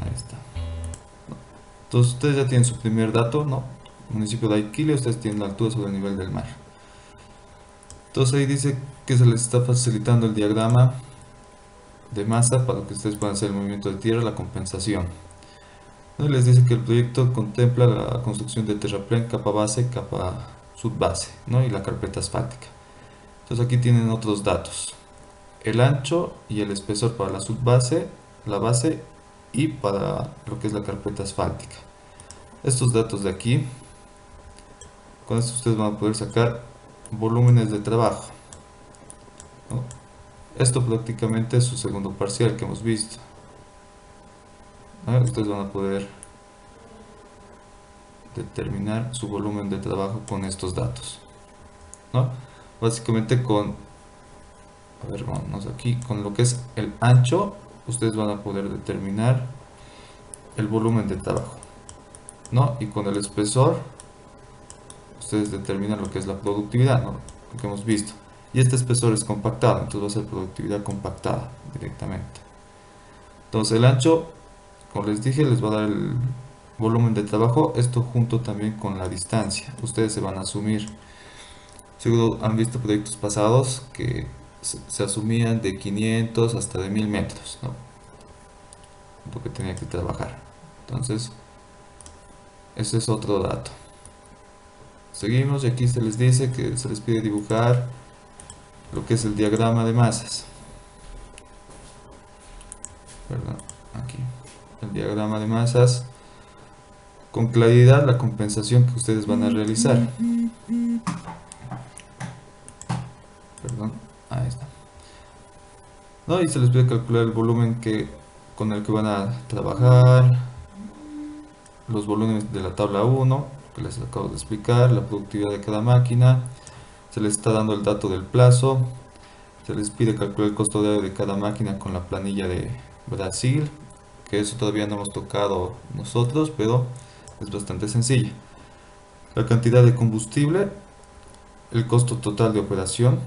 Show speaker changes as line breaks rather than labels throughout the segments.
Ahí está. Entonces ustedes ya tienen su primer dato, ¿no? Municipio de Aiquile, ustedes tienen la altura sobre el nivel del mar. Entonces ahí dice que se les está facilitando el diagrama de masa para que ustedes puedan hacer el movimiento de tierra, la compensación. ¿No? Les dice que el proyecto contempla la construcción de terraplén, capa base, capa subbase, ¿no? Y la carpeta asfáltica. Entonces aquí tienen otros datos. El ancho y el espesor para la subbase, la base y para lo que es la carpeta asfáltica. Estos datos de aquí, con esto ustedes van a poder sacar volúmenes de trabajo, ¿no? Esto prácticamente es su segundo parcial que hemos visto, ¿no? Ustedes van a poder determinar su volumen de trabajo con estos datos, ¿no? Básicamente con, a ver, vamos aquí, con lo que es el ancho, ustedes van a poder determinar el volumen de trabajo, ¿no? Y con el espesor, ustedes determinan lo que es la productividad, ¿no? Lo que hemos visto. Y este espesor es compactado, entonces va a ser productividad compactada directamente. Entonces el ancho, como les dije, les va a dar el volumen de trabajo, esto junto también con la distancia. Ustedes se van a asumir, seguro han visto proyectos pasados que se asumían de 500 hasta de 1000 metros, ¿no? Lo que tenía que trabajar. Entonces, ese es otro dato. Seguimos y aquí se les dice que se les pide dibujar lo que es el diagrama de masas. Perdón, aquí. El diagrama de masas. Con claridad la compensación que ustedes van a realizar. Perdón, ahí está. ¿No? Y se les pide calcular el volumen con el que van a trabajar, los volúmenes de la tabla 1, que les acabo de explicar, la productividad de cada máquina, se les está dando el dato del plazo, se les pide calcular el costo de cada máquina con la planilla de Brasil, que eso todavía no hemos tocado nosotros, pero es bastante sencilla. La cantidad de combustible, el costo total de operación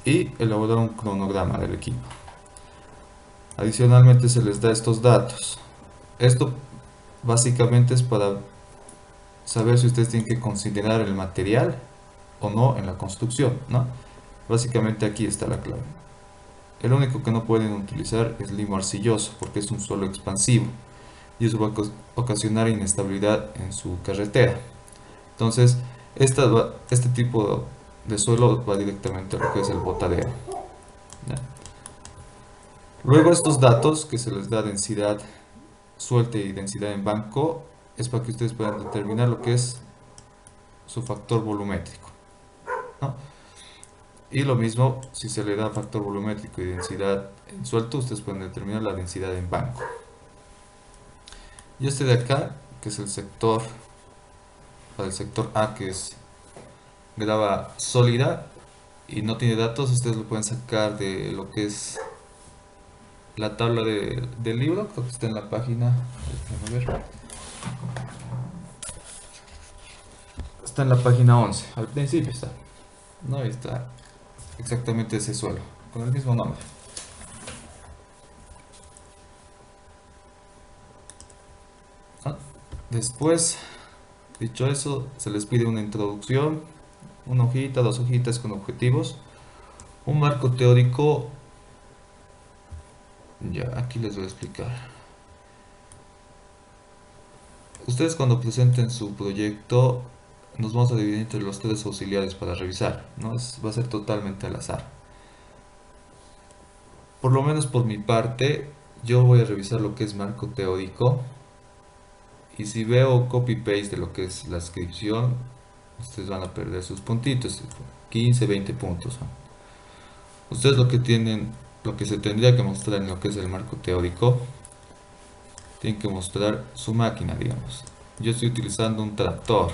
y elaborar un cronograma del equipo. Adicionalmente se les da estos datos. Esto básicamente es para saber si ustedes tienen que considerar el material o no en la construcción, ¿no? Básicamente aquí está la clave. El único que no pueden utilizar es limo arcilloso porque es un suelo expansivo y eso va a ocasionar inestabilidad en su carretera. Entonces, este tipo de suelo va directamente a lo que es el botadero, ¿ya? Luego estos datos que se les da densidad suelta y densidad en banco es para que ustedes puedan determinar lo que es su factor volumétrico, ¿no? Y lo mismo, si se le da factor volumétrico y densidad en suelto, ustedes pueden determinar la densidad en banco. Y este de acá, que es el sector, para el sector A, que es grava sólida y no tiene datos, ustedes lo pueden sacar de lo que es la tabla del libro, creo que está en la página, déjame ver, está en la página 11, al principio está, ¿no? Ahí está exactamente ese suelo, con el mismo nombre. Ah, después, dicho eso, se les pide una introducción, una hojita, dos hojitas con objetivos, un marco teórico. Ya, aquí les voy a explicar. Ustedes cuando presenten su proyecto, nos vamos a dividir entre los tres auxiliares para revisar, ¿no? Va a ser totalmente al azar. Por lo menos por mi parte, yo voy a revisar lo que es marco teórico. Y si veo copy-paste de lo que es la descripción, ustedes van a perder sus puntitos, 15, 20 puntos, ¿no? Ustedes lo que tienen, lo que se tendría que mostrar en lo que es el marco teórico, tienen que mostrar su máquina, digamos. Yo estoy utilizando un tractor,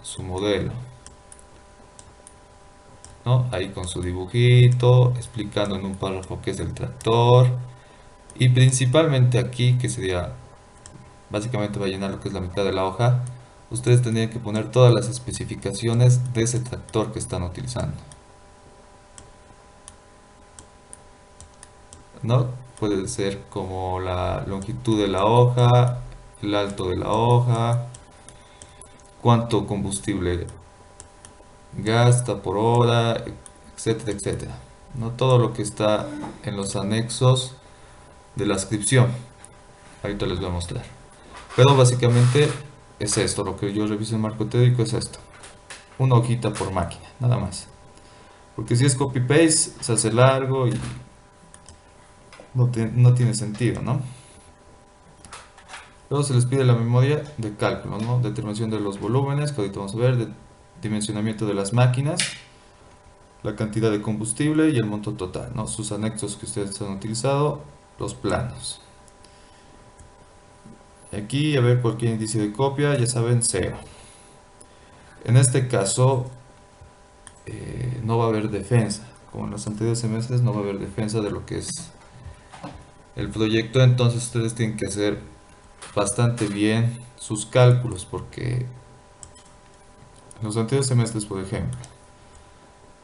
su modelo, ¿no? Ahí con su dibujito, explicando en un párrafo qué es el tractor. Y principalmente aquí, que sería, básicamente va a llenar lo que es la mitad de la hoja, ustedes tendrían que poner todas las especificaciones de ese tractor que están utilizando. ¿no? Puede ser como la longitud de la hoja, el alto de la hoja, cuánto combustible gasta por hora, etcétera, etcétera. No todo lo que está en los anexos de la descripción. Ahorita les voy a mostrar. Pero básicamente es esto, lo que yo reviso en marco teórico es esto. Una hojita por máquina, nada más. Porque si es copy-paste, se hace largo y no tiene sentido, ¿no? Luego se les pide la memoria de cálculo, ¿no? Determinación de los volúmenes, que ahorita vamos a ver, dimensionamiento de las máquinas, la cantidad de combustible y el monto total, ¿no? Sus anexos que ustedes han utilizado, los planos. Aquí, a ver, cualquier índice de copia, ya saben, 0. En este caso, no va a haber defensa. Como en los anteriores semestres, no va a haber defensa de lo que es el proyecto. Entonces, ustedes tienen que hacer bastante bien sus cálculos, porque en los anteriores semestres, por ejemplo,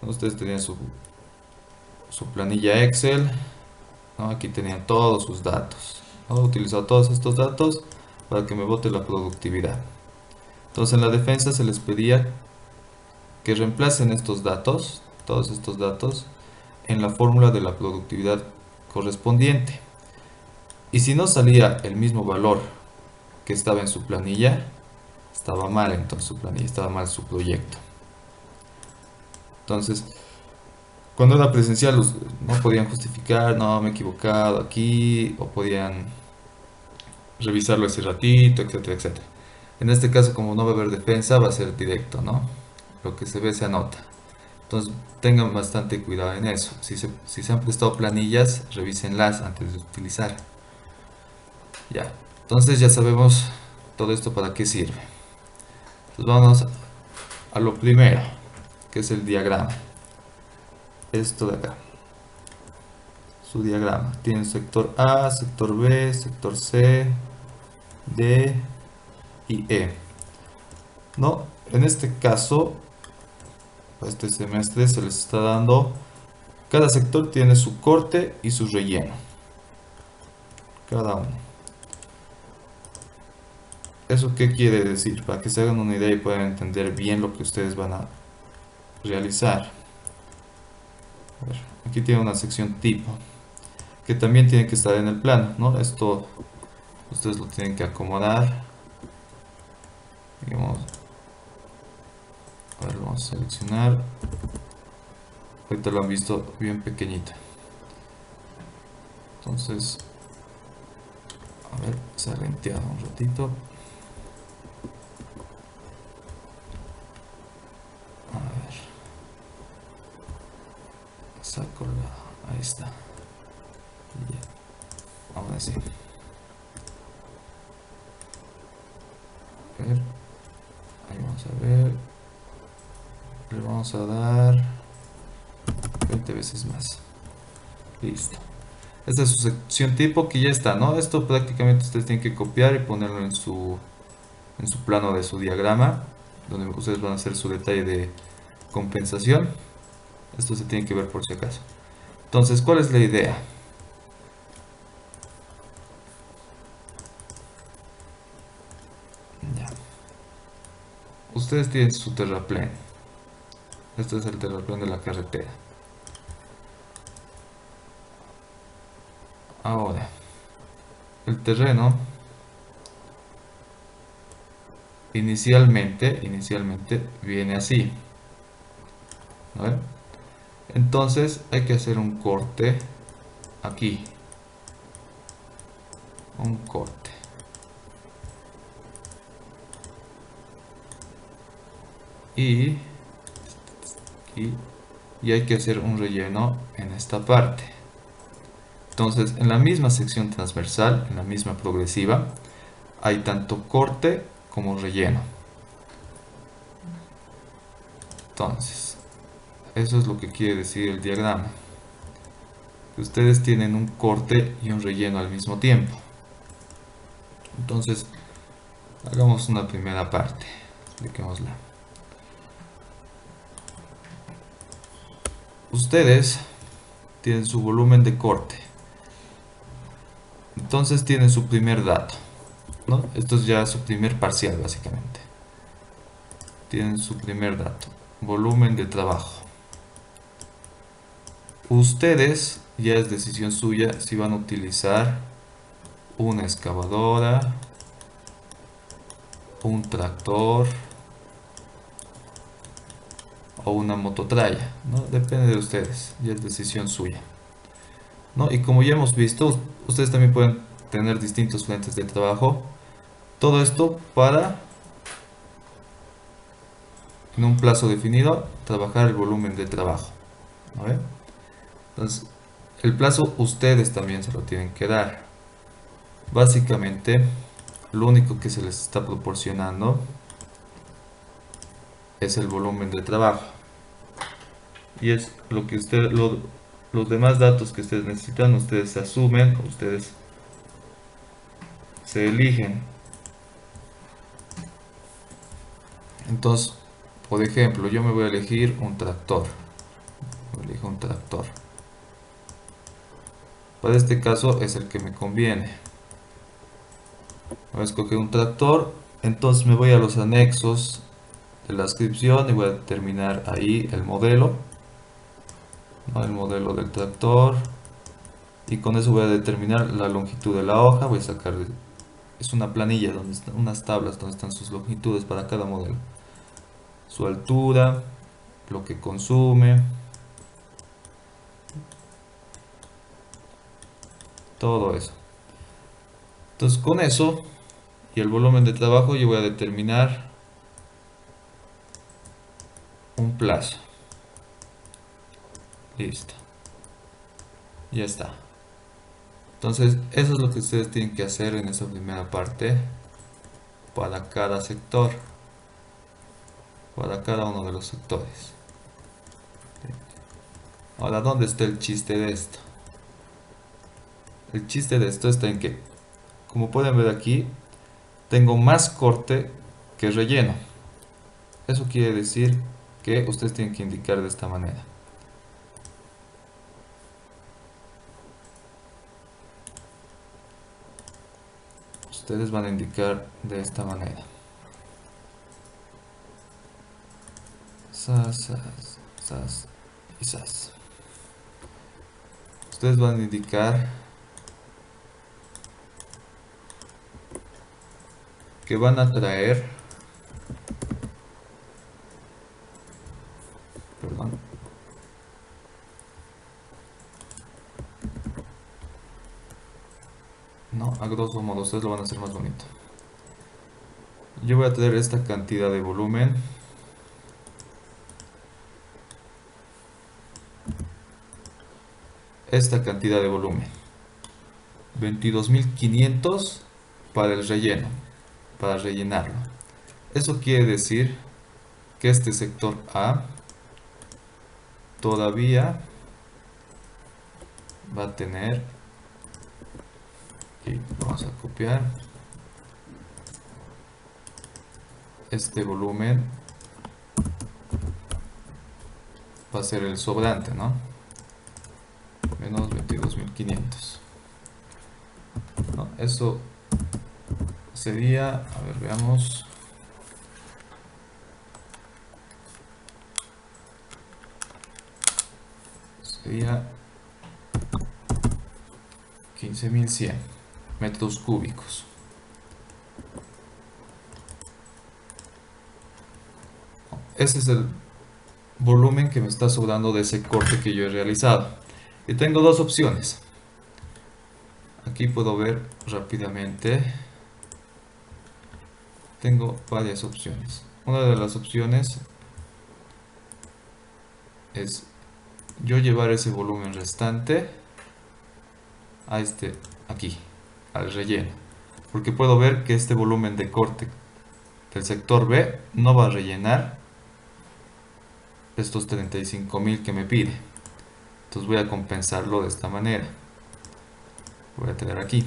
¿no? Ustedes tenían su planilla Excel, ¿no? Aquí tenían todos sus datos, ¿no? He utilizado todos estos datos para que me bote la productividad. Entonces en la defensa se les pedía que reemplacen estos datos, todos estos datos, en la fórmula de la productividad correspondiente. Y si no salía el mismo valor que estaba en su planilla, estaba mal entonces su planilla, estaba mal su proyecto. Entonces, cuando era presencial, no podían justificar, no, me he equivocado aquí, o podían revisarlo ese ratito, etcétera, etcétera. En este caso, como no va a haber defensa, va a ser directo, ¿no? Lo que se ve se anota. Entonces, tengan bastante cuidado en eso. Si se han prestado planillas, revísenlas antes de utilizar. Ya. Entonces, ya sabemos todo esto para qué sirve. Entonces, vamos a lo primero, que es el diagrama. Esto de acá. Su diagrama. Tiene sector A, sector B, sector C, D y E. No, en este caso, este semestre se les está dando, cada sector tiene su corte y su relleno. Cada uno. ¿Eso qué quiere decir? Para que se hagan una idea y puedan entender bien lo que ustedes van a realizar. A ver, aquí tiene una sección tipo, que también tiene que estar en el plano, ¿no? Esto ustedes lo tienen que acomodar. Digamos, a ver, vamos a seleccionar. Ahorita lo han visto bien pequeñito. Entonces, a ver, se ha lenteado un ratito. A ver, saco ahí está. Y ya, ahora sí. A ver, ahí vamos a ver. Le vamos a dar 20 veces más. Listo. Esta es su sección tipo que ya está, ¿no? Esto prácticamente ustedes tienen que copiar y ponerlo en su plano de su diagrama, donde ustedes van a hacer su detalle de compensación. Esto se tiene que ver por si acaso. Entonces, ¿cuál es la idea? Ya. Ustedes tienen su terraplén. Este es el terraplén de la carretera. Ahora, el terreno inicialmente viene así, ¿no? Entonces hay que hacer un corte aquí, un corte, y aquí, y hay que hacer un relleno en esta parte. Entonces en la misma sección transversal, en la misma progresiva, hay tanto corte como relleno. Entonces eso es lo que quiere decir el diagrama, que ustedes tienen un corte y un relleno al mismo tiempo. Entonces hagamos una primera parte, expliquémosla. Ustedes tienen su volumen de corte. Entonces tienen su primer dato, ¿no? Esto es ya su primer parcial básicamente. Tienen su primer dato, volumen de trabajo. Ustedes, ya es decisión suya si van a utilizar una excavadora, un tractor o una mototralla, ¿no? Depende de ustedes, ya es decisión suya, ¿no? Y como ya hemos visto, ustedes también pueden tener distintos frentes de trabajo. Todo esto para, en un plazo definido, trabajar el volumen de trabajo, ¿vale? Entonces, el plazo ustedes también se lo tienen que dar. Básicamente, lo único que se les está proporcionando es el volumen de trabajo. Y es lo que los demás datos que ustedes necesitan, ustedes se asumen, ustedes se eligen. Entonces, por ejemplo, yo me voy a elegir un tractor. Elijo un tractor. Para este caso es el que me conviene. Voy a escoger un tractor. Entonces me voy a los anexos de la descripción y voy a determinar ahí el modelo, ¿no? El modelo del tractor. Y con eso voy a determinar la longitud de la hoja. Voy a sacar, es una planilla donde están unas tablas donde están sus longitudes para cada modelo. Su altura, lo que consume, todo eso. Entonces con eso y el volumen de trabajo yo voy a determinar un plazo. Listo. Ya está. Entonces eso es lo que ustedes tienen que hacer en esa primera parte para cada sector, para cada uno de los sectores. Ahora, ¿dónde está el chiste de esto? El chiste de esto está en que, como pueden ver aquí, tengo más corte que relleno. Eso quiere decir que ustedes tienen que indicar de esta manera. Ustedes van a indicar de esta manera. Sas, sas, sas y sas. Ustedes van a indicar que van a traer, perdón, no, a grosso modo, ustedes lo van a hacer más bonito. Yo voy a traer esta cantidad de volumen. Esta cantidad de volumen. 22.500 para el relleno, para rellenarlo. Eso quiere decir que este sector A todavía va a tener, y vamos a copiar este volumen, va a ser el sobrante, ¿no? Menos 22.500, ¿no? Eso sería, a ver, veamos, sería 15.100 metros cúbicos. Ese es el volumen que me está sobrando de ese corte que yo he realizado. Y tengo dos opciones. Aquí puedo ver rápidamente. Tengo varias opciones. Una de las opciones es yo llevar ese volumen restante a aquí, al relleno. Porque puedo ver que este volumen de corte del sector B no va a rellenar estos 35.000 que me pide. Entonces voy a compensarlo de esta manera. Voy a tener aquí,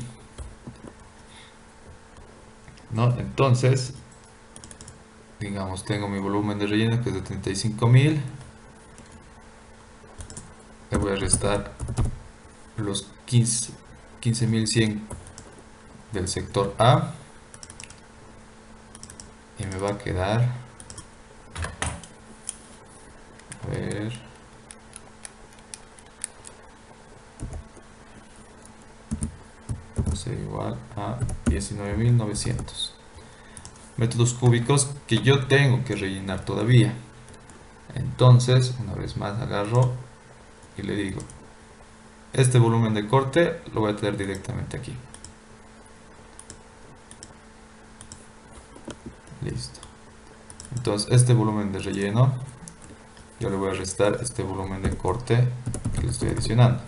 ¿no? Entonces, digamos, tengo mi volumen de relleno que es de 35.000. Le voy a restar los 15.100 del sector A y me va a quedar, a ver, va a ser igual a 19.900 metros cúbicos que yo tengo que rellenar todavía. Entonces, una vez más agarro y le digo, este volumen de corte lo voy a traer directamente aquí. Listo. Entonces, este volumen de relleno, yo le voy a restar este volumen de corte que le estoy adicionando.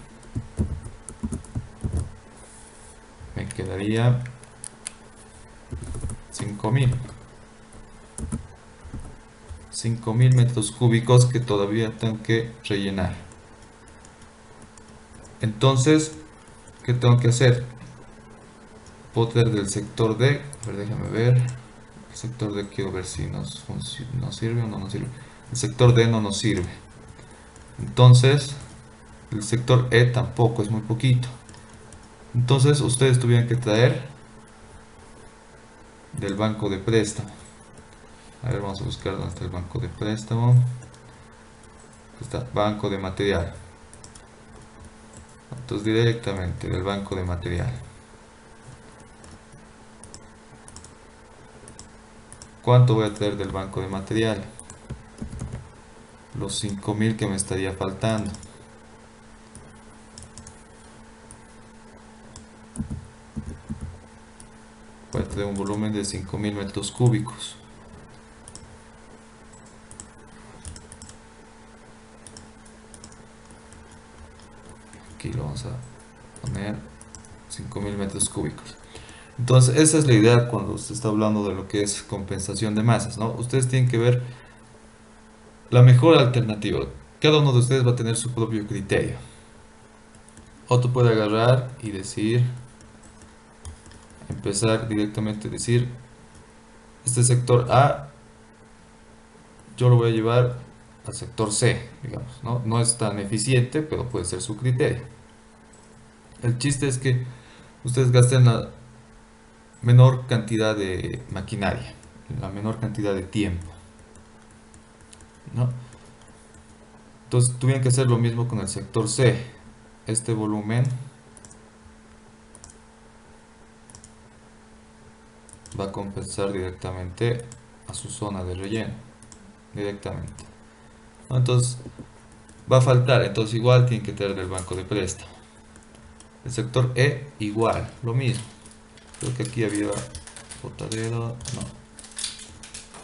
Me quedaría 5.000 metros cúbicos que todavía tengo que rellenar. Entonces, ¿qué tengo que hacer? Poder del sector D, a ver, déjame ver. El sector D quiero ver si nos sirve o no nos sirve. El sector D no nos sirve. Entonces, el sector E tampoco, es muy poquito. Entonces, ustedes tuvieran que traer del banco de préstamo. A ver, vamos a buscar dónde está el banco de préstamo. Está banco de material. Entonces, directamente del banco de material. ¿Cuánto voy a traer del banco de material? Los 5.000 que me estaría faltando. Voy a traer un volumen de 5.000 metros cúbicos. Aquí lo vamos a poner 5.000 metros cúbicos. Entonces, esa es la idea cuando se está hablando de lo que es compensación de masas, ¿no? Ustedes tienen que ver la mejor alternativa. Cada uno de ustedes va a tener su propio criterio. Otro puede agarrar y decir, empezar directamente a decir, este sector A yo lo voy a llevar al sector C, digamos, ¿no? No es tan eficiente, pero puede ser su criterio. El chiste es que ustedes gasten la menor cantidad de maquinaria, la menor cantidad de tiempo, ¿no? Entonces tuvieron que hacer lo mismo con el sector C. Este volumen va a compensar directamente a su zona de relleno, directamente, ¿no? Entonces va a faltar, entonces igual tienen que traer del banco de préstamo. El sector E igual, lo mismo. Creo que aquí había botadero, no,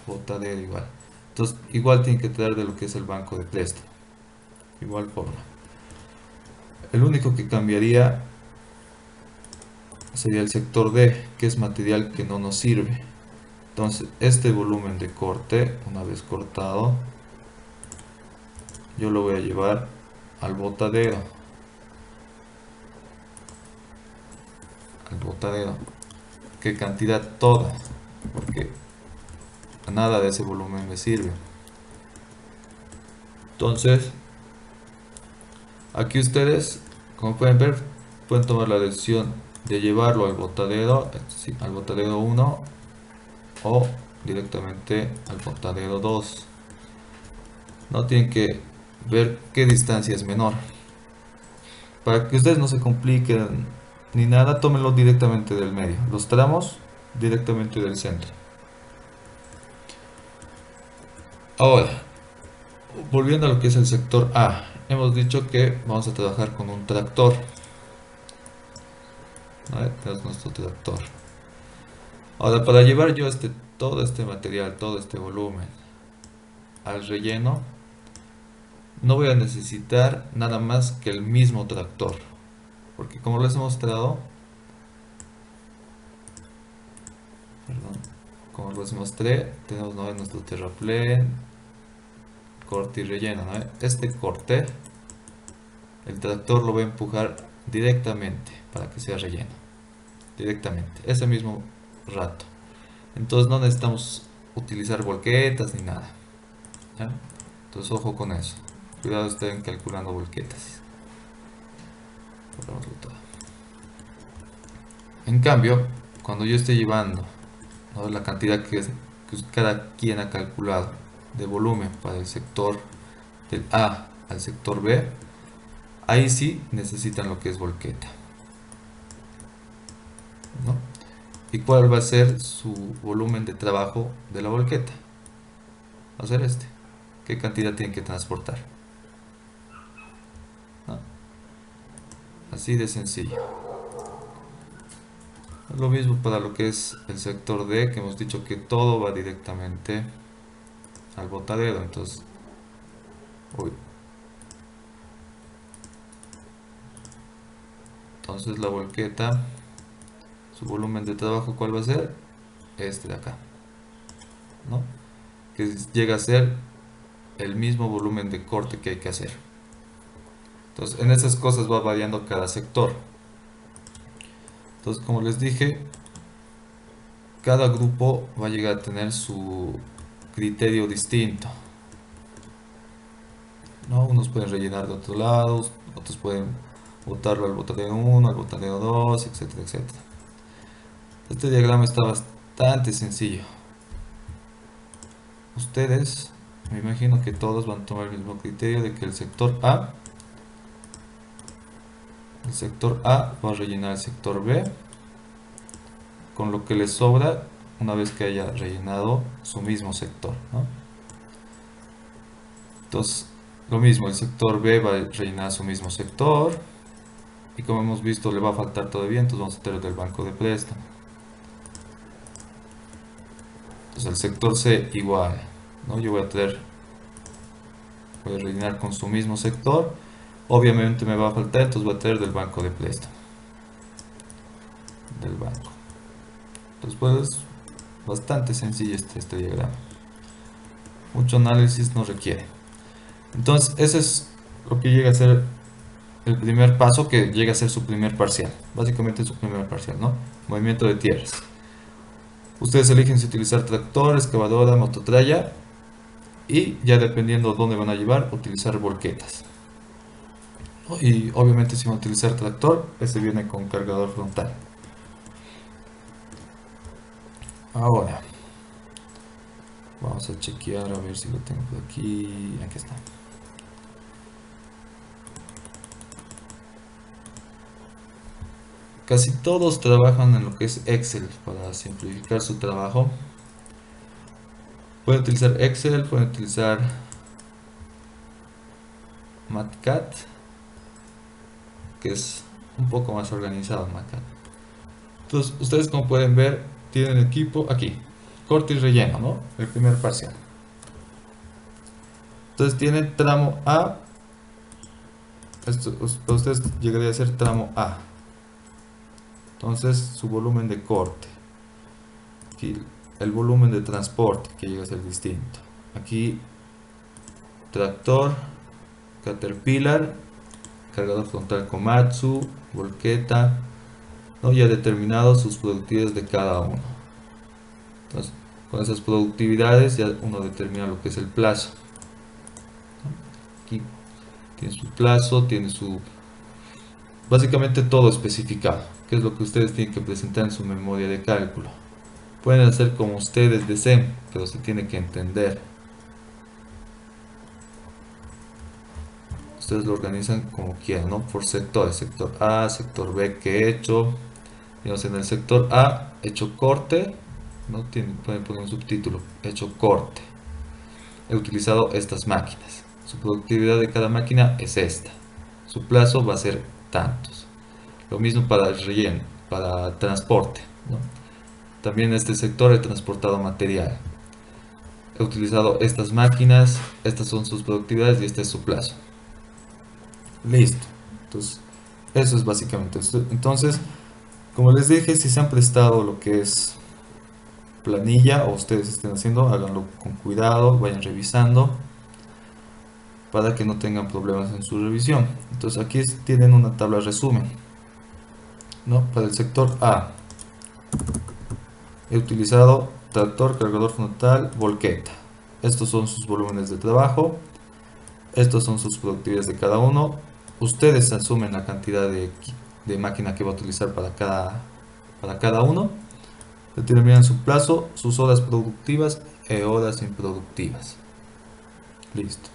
botadero igual. Entonces igual tienen que traer de lo que es el banco de préstamo, igual forma. El único que cambiaría sería el sector D, que es material que no nos sirve. Entonces este volumen de corte, una vez cortado, yo lo voy a llevar al botadero. Al botadero. ¿Qué cantidad? Toda. Porque nada de ese volumen me sirve. Entonces, aquí ustedes, como pueden ver, pueden tomar la decisión de llevarlo al botadero, sí, al botadero 1 o directamente al botadero 2. No tienen que ver qué distancia es menor. Para que ustedes no se compliquen ni nada, tómenlo directamente del medio. Los tramos directamente del centro. Ahora, volviendo a lo que es el sector A, hemos dicho que vamos a trabajar con un tractor. ¿Vale? Tenemos nuestro tractor. Ahora, para llevar yo todo este material, todo este volumen al relleno, no voy a necesitar nada más que el mismo tractor. Porque como les he mostrado, perdón, como les mostré, tenemos, ¿no?, nuestro terraplén, corte y relleno, ¿no? Este corte, el tractor lo va a empujar directamente para que sea relleno. Directamente, ese mismo rato. Entonces no necesitamos utilizar volquetas ni nada, ¿ya? Entonces ojo con eso. Cuidado, estén calculando volquetas. Borrémoslo todo. En cambio, cuando yo esté llevando, ¿no?, la cantidad que cada quien ha calculado de volumen para el sector del A al sector B, ahí sí necesitan lo que es volqueta, ¿no? ¿Y cuál va a ser su volumen de trabajo de la volqueta? Va a ser este. ¿Qué cantidad tienen que transportar? ¿No? Así de sencillo. Lo mismo para lo que es el sector D, que hemos dicho que todo va directamente al botadero. Entonces, uy, entonces la volqueta, su volumen de trabajo, ¿cuál va a ser? Este de acá, ¿no? Que llega a ser el mismo volumen de corte que hay que hacer. Entonces, en esas cosas va variando cada sector. Entonces, como les dije, cada grupo va a llegar a tener su criterio distinto, ¿no? Unos pueden rellenar de otros lados, otros pueden botarlo al botadero 1, al botadero 2, etcétera, etcétera. Este diagrama está bastante sencillo. Ustedes, me imagino que todos van a tomar el mismo criterio de que el sector A va a rellenar el sector B con lo que les sobra una vez que haya rellenado su mismo sector, ¿no? Entonces, lo mismo, el sector B va a rellenar su mismo sector y como hemos visto le va a faltar todavía, entonces vamos a tener del banco de préstamo. Entonces el sector C igual, ¿no? Yo voy a rellenar con su mismo sector, obviamente me va a faltar, entonces voy a tener del banco de préstamo, del banco. Entonces pues bastante sencillo este diagrama, mucho análisis no requiere. Entonces ese es lo que llega a ser el primer paso, que llega a ser su primer parcial, básicamente su primer parcial, ¿no? Movimiento de tierras. Ustedes eligen si utilizar tractor, excavadora, mototralla y ya dependiendo dónde van a llevar, utilizar volquetas. Y obviamente si van a utilizar tractor, este viene con cargador frontal. Ahora, vamos a chequear a ver si lo tengo por aquí. Aquí está. Casi todos trabajan en lo que es Excel para simplificar su trabajo. Pueden utilizar Excel, pueden utilizar MatCat, que es un poco más organizado MatCat. Entonces, ustedes como pueden ver, tienen equipo aquí, corte y relleno, ¿no? El primer parcial. Entonces tienen tramo A, esto para ustedes llegaría a ser tramo A. Entonces su volumen de corte, aquí el volumen de transporte que llega a ser distinto. Aquí tractor, Caterpillar, cargador frontal Komatsu, volqueta, ¿no? Ya determinado sus productividades de cada uno. Entonces, con esas productividades ya uno determina lo que es el plazo. Aquí tiene su plazo, tiene su... básicamente todo especificado, que es lo que ustedes tienen que presentar en su memoria de cálculo. Pueden hacer como ustedes deseen, pero se tiene que entender. Ustedes lo organizan como quieran, ¿no? Por sectores, sector A, sector B, que he hecho. Digamos, en el sector A, hecho corte, ¿no? Pueden poner un subtítulo, hecho corte. He utilizado estas máquinas. Su productividad de cada máquina es esta. Su plazo va a ser tantos. Lo mismo para el relleno, para transporte, ¿no? También en este sector he transportado material. He utilizado estas máquinas, estas son sus productividades y este es su plazo. Listo. Entonces, eso es básicamente esto. Entonces, como les dije, si se han prestado lo que es planilla o ustedes estén haciendo, háganlo con cuidado, vayan revisando para que no tengan problemas en su revisión. Entonces aquí tienen una tabla resumen, ¿no? Para el sector A he utilizado tractor, cargador frontal, volqueta. Estos son sus volúmenes de trabajo, estos son sus productividades de cada uno. Ustedes asumen la cantidad de máquina que va a utilizar para cada uno Determinan su plazo, sus horas productivas e horas improductivas. Listo.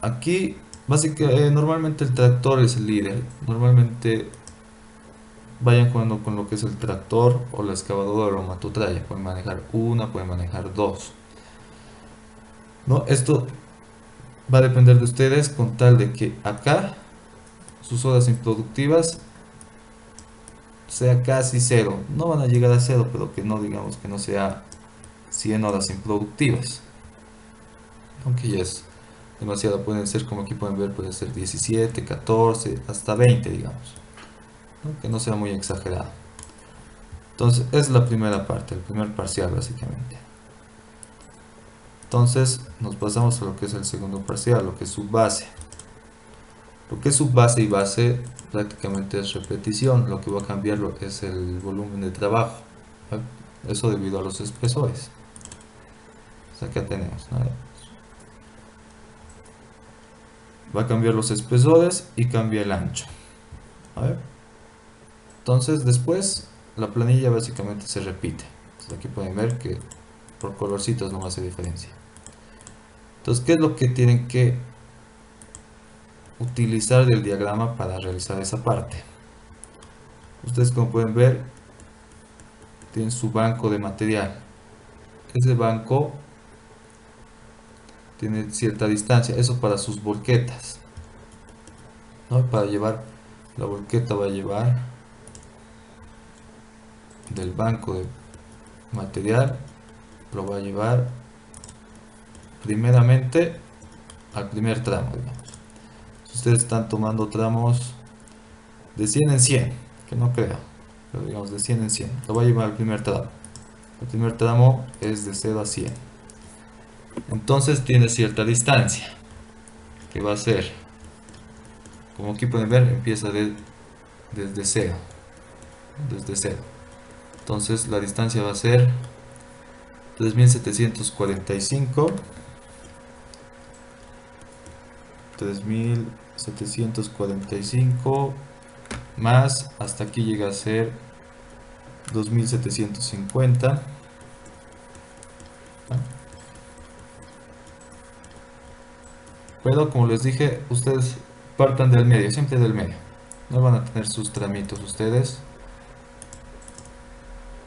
Aquí, básicamente, normalmente el tractor es el líder. Normalmente vayan jugando con lo que es el tractor o la excavadora o matutralla. Pueden manejar una, pueden manejar dos. ¿No? Esto va a depender de ustedes con tal de que acá sus horas improductivas sea casi cero. No van a llegar a cero, pero que no digamos que no sea 100 horas improductivas. Aunque ya es demasiado, pueden ser como aquí pueden ver, puede ser 17, 14, hasta 20 digamos. ¿No? Que no sea muy exagerado. Entonces es la primera parte, el primer parcial básicamente. Entonces nos pasamos a lo que es el segundo parcial, lo que es su base. Lo que es su base y base prácticamente es repetición. Lo que va a cambiarlo es el volumen de trabajo. ¿Vale? Eso debido a los espesores. O sea, acá tenemos, ¿no? Va a cambiar los espesores y cambia el ancho. ¿Vale? Entonces después la planilla básicamente se repite. Entonces, aquí pueden ver que por colorcitos no hace diferencia. Entonces, ¿qué es lo que tienen que utilizar del diagrama para realizar esa parte? Ustedes como pueden ver tienen su banco de material. Ese banco tiene cierta distancia, eso para sus volquetas, ¿no? Para llevar la volqueta va a llevar del banco de material, lo va a llevar primeramente al primer tramo, digamos. Si ustedes están tomando tramos de 100 en 100, que no creo, pero digamos de 100 en 100, lo va a llevar al primer tramo. El primer tramo es de 0 a 100. Entonces tiene cierta distancia, que va a ser, como aquí pueden ver, empieza desde 0. Desde 0. Entonces la distancia va a ser 3745. 3745 más hasta aquí llega a ser 2750. Pero como les dije, ustedes partan del medio, siempre del medio. No van a tener sus tramitos ustedes,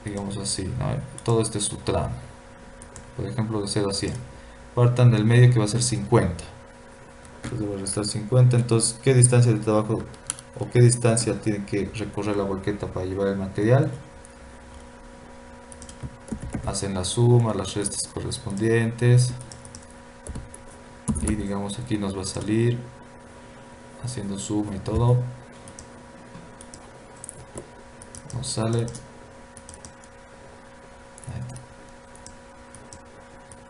digamos así, ¿no? Todo este es su tramo. Por ejemplo, de 0 a 100. Partan del medio que va a ser 50. Entonces voy a restar 50. Entonces, ¿qué distancia de trabajo o qué distancia tiene que recorrer la volqueta para llevar el material? Hacen la suma, las restas correspondientes. Y digamos aquí nos va a salir haciendo suma y todo. Nos sale.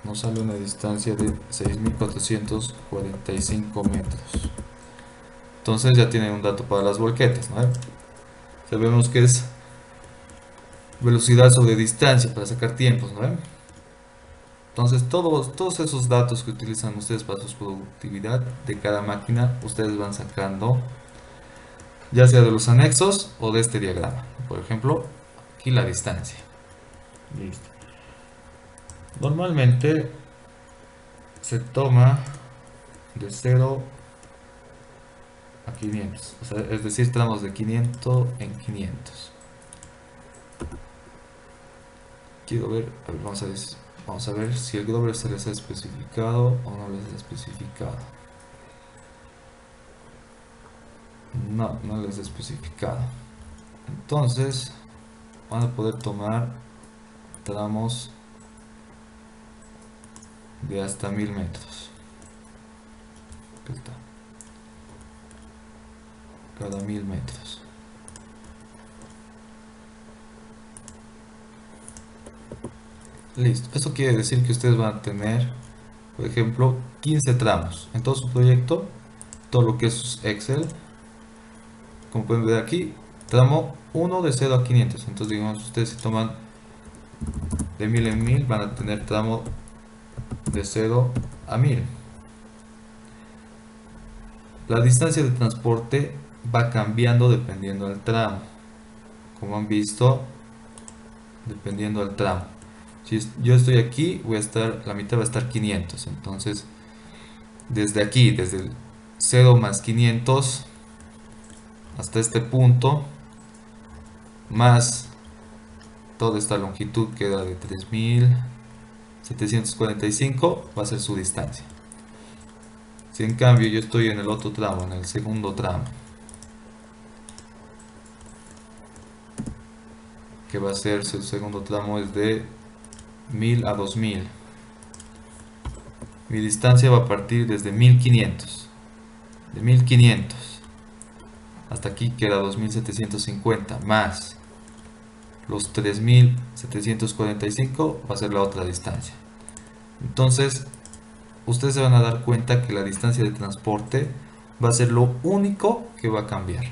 Nos sale una distancia de 6445 metros. Entonces ya tienen un dato para las volquetas, ¿no? Sabemos que es velocidad sobre distancia para sacar tiempos, ¿no? Entonces todos esos datos que utilizan ustedes para su productividad de cada máquina, ustedes van sacando ya sea de los anexos o de este diagrama. Por ejemplo, aquí la distancia. Listo. Normalmente se toma de 0 a 500, o sea, es decir, tramos de 500 en 500. Quiero ver, a ver, vamos a ver si el Grover se les ha especificado o no les ha especificado. No, no les ha especificado. Entonces, van a poder tomar tramos de hasta 1000 metros. Aquí está. Cada 1000 metros. Listo. Eso quiere decir que ustedes van a tener, por ejemplo, 15 tramos en todo su proyecto, todo lo que es Excel. Como pueden ver aquí, tramo 1 de 0 a 500. Entonces, digamos, ustedes si toman de 1000 en 1000, van a tener tramo de 0 a 1000. La distancia de transporte va cambiando dependiendo del tramo. Como han visto, dependiendo del tramo. Si yo estoy aquí, la mitad va a estar 500. Entonces, desde aquí, desde el 0 más 500 hasta este punto, más toda esta longitud queda de 3745, va a ser su distancia. Si en cambio yo estoy en el otro tramo, en el segundo tramo, que va a ser, su segundo tramo es de 1000 a 2000, mi distancia va a partir desde 1500. De 1500 hasta aquí queda 2750, más los 3745 va a ser la otra distancia. Entonces, ustedes se van a dar cuenta que la distancia de transporte va a ser lo único que va a cambiar.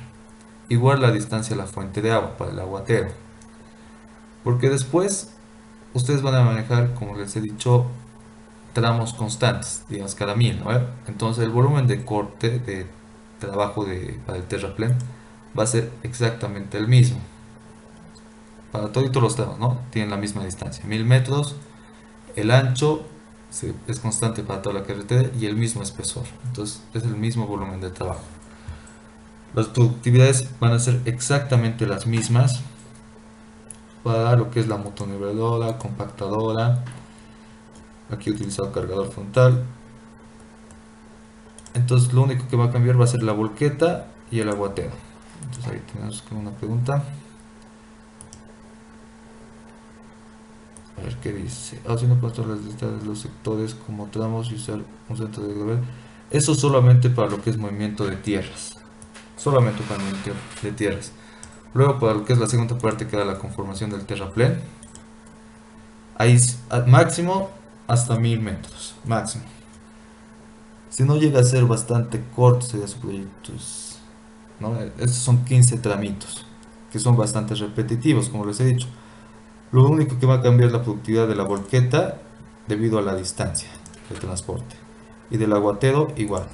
Igual la distancia a la fuente de agua para el aguatero. Porque después ustedes van a manejar, como les he dicho, tramos constantes, digamos cada 1000, ¿no? Entonces el volumen de corte de trabajo para el terraplén va a ser exactamente el mismo. Para todos los tramos, ¿no? Tienen la misma distancia, 1000 metros, el ancho es constante para toda la carretera y el mismo espesor. Entonces es el mismo volumen de trabajo. Las productividades van a ser exactamente las mismas para lo que es la motoniveladora, compactadora. Aquí he utilizado cargador frontal. Entonces lo único que va a cambiar va a ser la volqueta y el aguatero. Entonces ahí tenemos una pregunta. A ver qué dice. Haciendo pasar las listas de los sectores como tramos y usar un centro de gravedad. Eso solamente para lo que es movimiento de tierras. Solamente para el movimiento de tierras. Luego para lo que es la segunda parte, que era la conformación del terraplén. Ahí máximo hasta 1000 metros. Máximo. Si no llega a ser bastante corto, sería su proyecto. ¿No? Estos son 15 tramitos, que son bastante repetitivos, como les he dicho. Lo único que va a cambiar es la productividad de la volqueta debido a la distancia de transporte. Y del aguatero igual,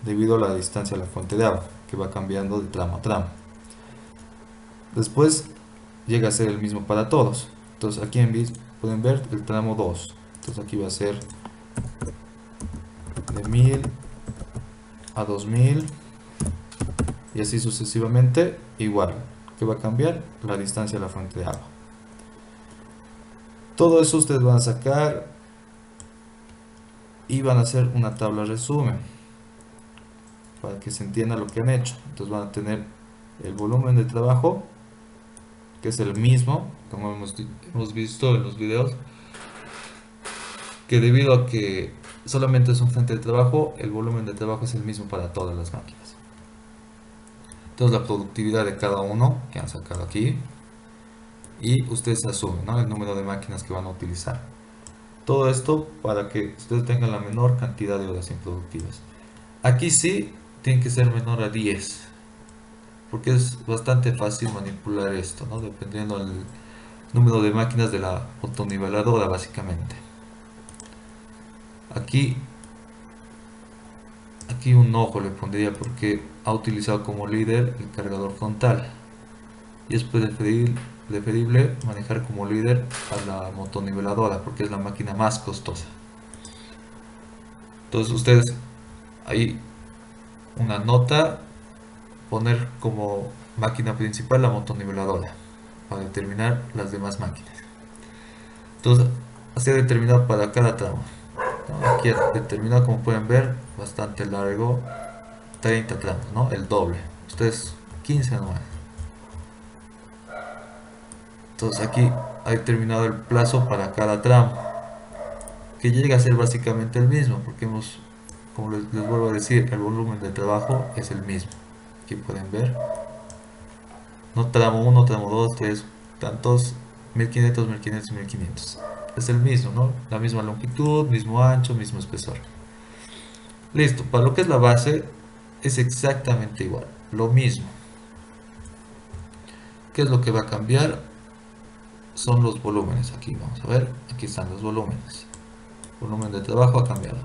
debido a la distancia a la fuente de agua, que va cambiando de tramo a tramo. Después llega a ser el mismo para todos. Entonces aquí pueden ver el tramo 2. Entonces aquí va a ser de 1000 a 2000 y así sucesivamente, igual. ¿Qué va a cambiar? La distancia a la fuente de agua. Todo eso ustedes van a sacar y van a hacer una tabla resumen para que se entienda lo que han hecho. Entonces van a tener el volumen de trabajo, que es el mismo, como hemos visto en los videos, que debido a que solamente es un frente de trabajo, el volumen de trabajo es el mismo para todas las máquinas. Entonces la productividad de cada uno que han sacado aquí, y ustedes asumen, ¿no?, el número de máquinas que van a utilizar. Todo esto para que ustedes tengan la menor cantidad de horas improductivas. Aquí sí tiene que ser menor a 10, porque es bastante fácil manipular esto, ¿no?, dependiendo del número de máquinas de la motoniveladora, básicamente. Aquí un ojo le pondría, porque ha utilizado como líder el cargador frontal y es preferible manejar como líder a la motoniveladora, porque es la máquina más costosa. Entonces ustedes ahí una nota, poner como máquina principal la motoniveladora para determinar las demás máquinas. Entonces así he determinado para cada tramo. Aquí he determinado, como pueden ver, bastante largo, 30 tramos, ¿no?, el doble. Ustedes 15 nomás. Entonces aquí ha determinado el plazo para cada tramo, que llega a ser básicamente el mismo, porque como les vuelvo a decir, el volumen de trabajo es el mismo. Aquí pueden ver, no tramo 1, tramo 2, 3, tantos, 1500, 1500 y 1500. Es el mismo, ¿no? La misma longitud, mismo ancho, mismo espesor. Listo, para lo que es la base es exactamente igual, lo mismo. ¿Qué es lo que va a cambiar? Son los volúmenes. Aquí vamos a ver, aquí están los volúmenes. Volumen de trabajo ha cambiado,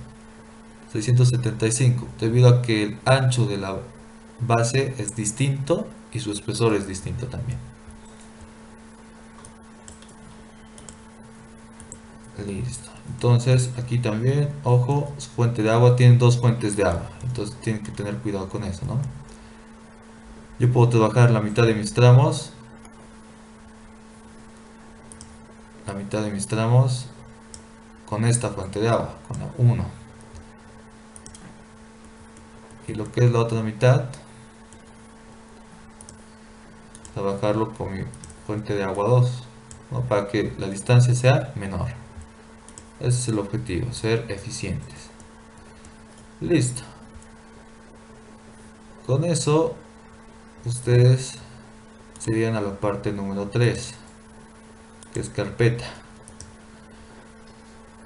675, debido a que el ancho de la base es distinto y su espesor es distinto también. Listo. Entonces aquí también, ojo, su fuente de agua, tienen dos fuentes de agua. Entonces tienen que tener cuidado con eso, ¿no? Yo puedo trabajar la mitad de mis tramos. La mitad de mis tramos con esta fuente de agua, con la 1. Y lo que es la otra mitad, trabajarlo con mi fuente de agua 2, ¿no? Para que la distancia sea menor. Ese es el objetivo, ser eficientes. Listo. Con eso, ustedes serían a la parte número 3, que es carpeta.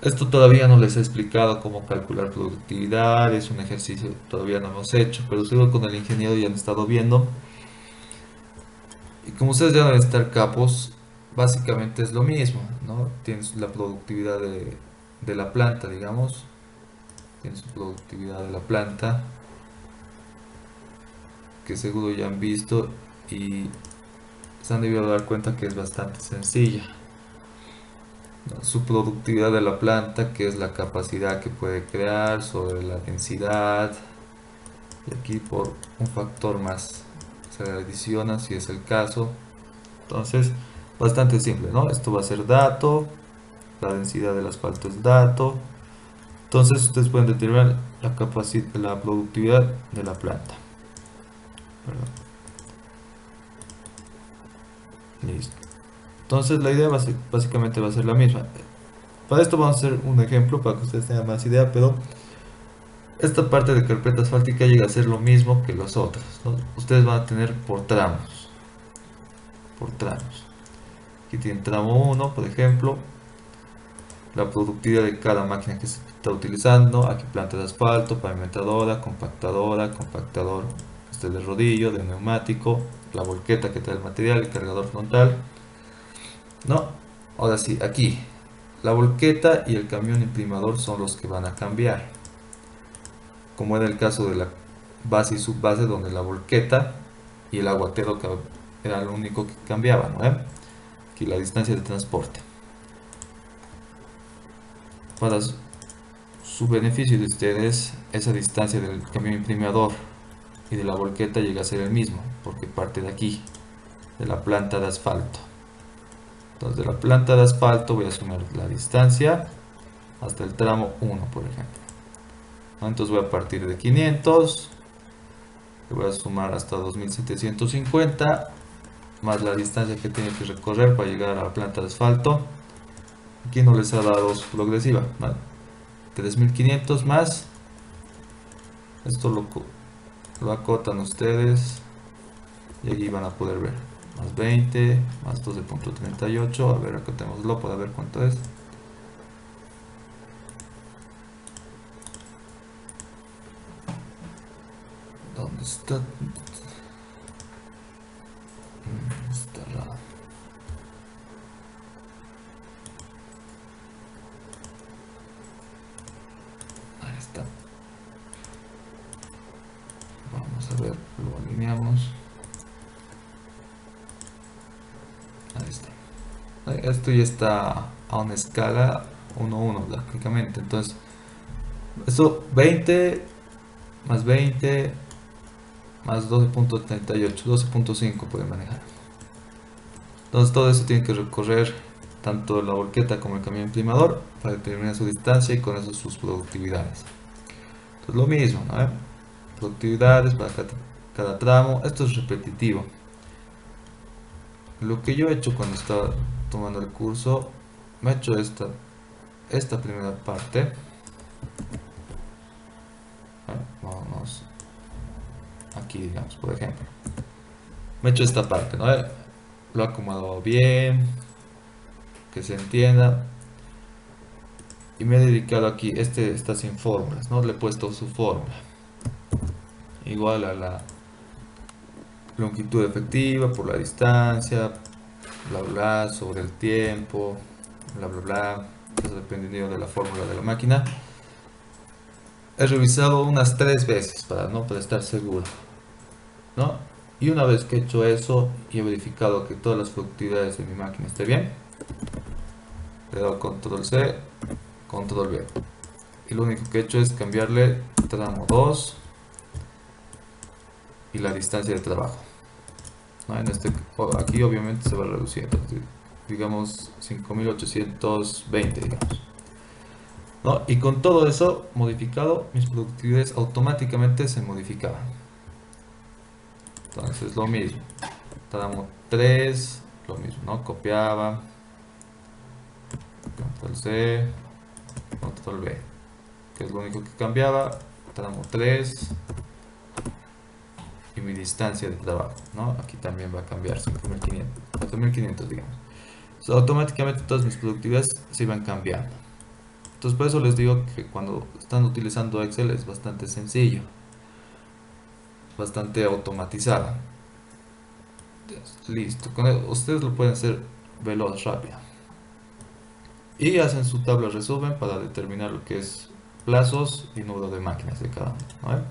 Esto todavía no les he explicado cómo calcular productividad, es un ejercicio que todavía no hemos hecho, pero seguro con el ingeniero ya han estado viendo. Y como ustedes ya deben estar capos, básicamente es lo mismo, ¿no? Tienes la productividad de la planta, digamos, tienes su productividad de la planta, que seguro ya han visto y se han debido dar cuenta que es bastante sencilla. Su productividad de la planta, que es la capacidad que puede crear sobre la densidad, y aquí por un factor más se le adiciona si es el caso. Entonces, bastante simple, ¿no? Esto va a ser dato, la densidad del asfalto es dato. Entonces, ustedes pueden determinar la capacidad, la productividad de la planta. Perdón. Listo. Entonces, la idea básicamente va a ser la misma. Para esto vamos a hacer un ejemplo para que ustedes tengan más idea, pero esta parte de carpeta asfáltica llega a ser lo mismo que los otros, ¿no? Ustedes van a tener por tramos. Por tramos. Aquí tienen tramo 1, por ejemplo, la productividad de cada máquina que se está utilizando. Aquí planta de asfalto, pavimentadora, compactador este de rodillo, de neumático, la volqueta que trae el material, el cargador frontal. No, ahora sí, aquí la volqueta y el camión imprimador son los que van a cambiar, como era el caso de la base y subbase, donde la volqueta y el aguatero era lo único que cambiaban, ¿no? Aquí la distancia de transporte. Para su beneficio de ustedes, esa distancia del camión imprimador y de la volqueta llega a ser el mismo, porque parte de aquí, de la planta de asfalto. Entonces, de la planta de asfalto voy a sumar la distancia hasta el tramo 1, por ejemplo, ¿no? Entonces voy a partir de 500, le voy a sumar hasta 2750, más la distancia que tiene que recorrer para llegar a la planta de asfalto. Aquí no les ha dado su progresiva, ¿no? 3500 más, esto lo acotan ustedes y aquí van a poder ver, más 20, más 12.38, a ver, acotémoslo para ver cuánto es. ¿Dónde está? Está la... Ahí está. Vamos a ver, lo alineamos. Ahí está. Esto ya está a una escala 1:1 prácticamente. Entonces, esto 20 más 20 más 12.38, 12.5 puede manejar. Entonces todo eso tiene que recorrer tanto la volqueta como el camión imprimador para determinar su distancia y con eso sus productividades. Entonces lo mismo, ¿no? Productividades para cada tramo. Esto es repetitivo. Lo que yo he hecho cuando estaba tomando el curso, me he hecho esta primera parte. Vámonos aquí, digamos, por ejemplo. Me he hecho esta parte, ¿no? Lo he acomodado bien, que se entienda. Y me he dedicado aquí, está sin fórmulas, ¿no? Le he puesto su fórmula. Igual a la longitud efectiva por la distancia, bla bla, sobre el tiempo, bla bla bla, eso dependiendo de la fórmula de la máquina. He revisado unas 3 veces para estar seguro, ¿no? Y una vez que he hecho eso y he verificado que todas las productividades de mi máquina estén bien, le doy control C, control V. Y lo único que he hecho es cambiarle tramo 2 y la distancia de trabajo, ¿no? Aquí obviamente se va reduciendo, digamos 5820, digamos, ¿no? Y con todo eso modificado, mis productividades automáticamente se modificaban. Entonces lo mismo, tramo 3, lo mismo, ¿no? Copiaba, control C, control V, que es lo único que cambiaba, tramo 3 y mi distancia de trabajo, ¿no? Aquí también va a cambiar 5500, 4500, digamos. Entonces, automáticamente todas mis productividades se iban cambiando. Entonces por eso les digo que cuando están utilizando Excel es bastante sencillo, bastante automatizado. Listo, ustedes lo pueden hacer veloz, rápido. Y hacen su tabla resumen para determinar lo que es plazos y número de máquinas de cada uno, ¿vale?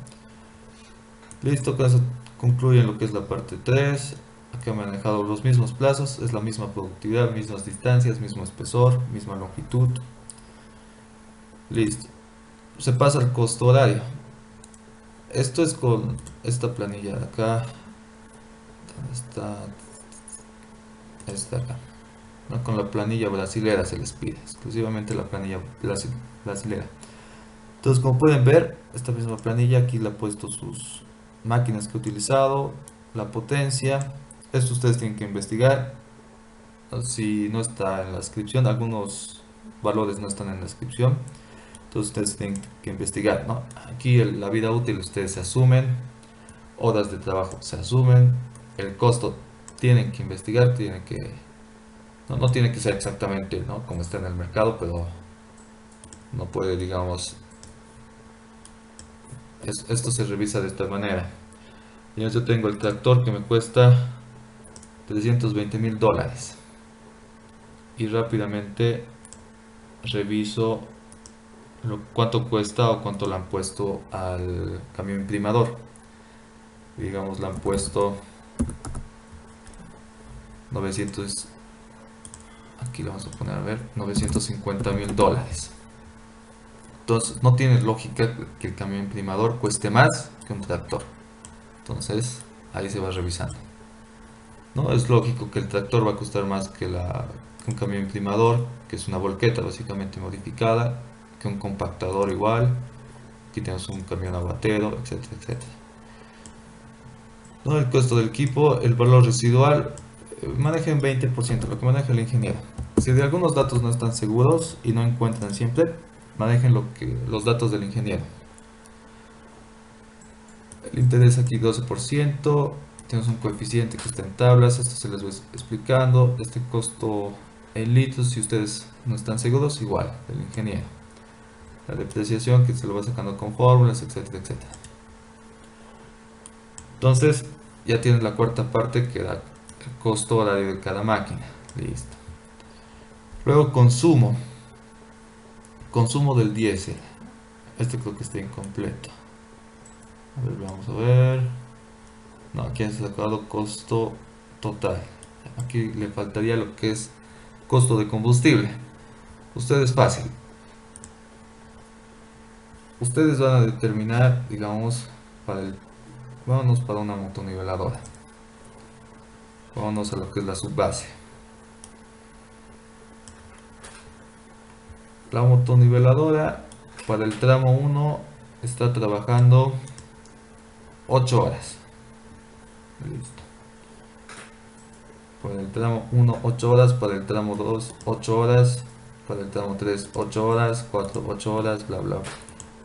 Listo, con eso concluyen lo que es la parte 3. Aquí he manejado los mismos plazos, es la misma productividad, mismas distancias, mismo espesor, misma longitud. Listo. Se pasa al costo horario. Esto es con esta planilla de acá. ¿Dónde está? Esta acá. No, con la planilla brasilera se les pide, exclusivamente la planilla brasilera. Entonces, como pueden ver, esta misma planilla aquí le ha puesto sus máquinas que he utilizado, la potencia. Esto ustedes tienen que investigar. Si no está en la descripción, algunos valores no están en la descripción. Entonces ustedes tienen que investigar, ¿no? Aquí la vida útil ustedes se asumen, horas de trabajo se asumen, el costo tienen que investigar, no tiene que ser exactamente, ¿no?, como está en el mercado, pero no puede, digamos, esto se revisa de esta manera. Yo tengo el tractor que me cuesta $320,000 y rápidamente reviso cuánto cuesta o cuánto le han puesto al camión imprimador. Digamos, le han puesto 900, aquí le vamos a poner, a ver, $950,000. Entonces no tiene lógica que el camión imprimador cueste más que un tractor. Entonces ahí se va revisando. No es lógico que el tractor va a costar más que un camión imprimador, que es una volqueta básicamente modificada, que un compactador igual. Aquí tenemos un camión aguatero, etcétera, etcétera. No, el costo del equipo, el valor residual, manejen 20%, lo que maneja el ingeniero. Si de algunos datos no están seguros y no encuentran siempre, manejen los datos del ingeniero. El interés aquí 12%, tenemos un coeficiente que está en tablas, esto se les voy explicando. Este costo en litros, si ustedes no están seguros, igual, del ingeniero. La depreciación que se lo va sacando con fórmulas, etcétera, etcétera. Entonces ya tienes la cuarta parte que da el costo horario de cada máquina. Listo. Luego consumo del diésel. Este creo que está incompleto. A ver, vamos a ver. No, aquí han sacado costo total. Aquí le faltaría lo que es costo de combustible. Ustedes fácil. Ustedes van a determinar, digamos, vámonos para una motoniveladora. Vámonos a lo que es la subbase. La motoniveladora para el tramo 1 está trabajando 8 horas. Listo. Para el tramo 1, 8 horas. Para el tramo 2, 8 horas. Para el tramo 3, 8 horas. 4, 8 horas. Bla, bla.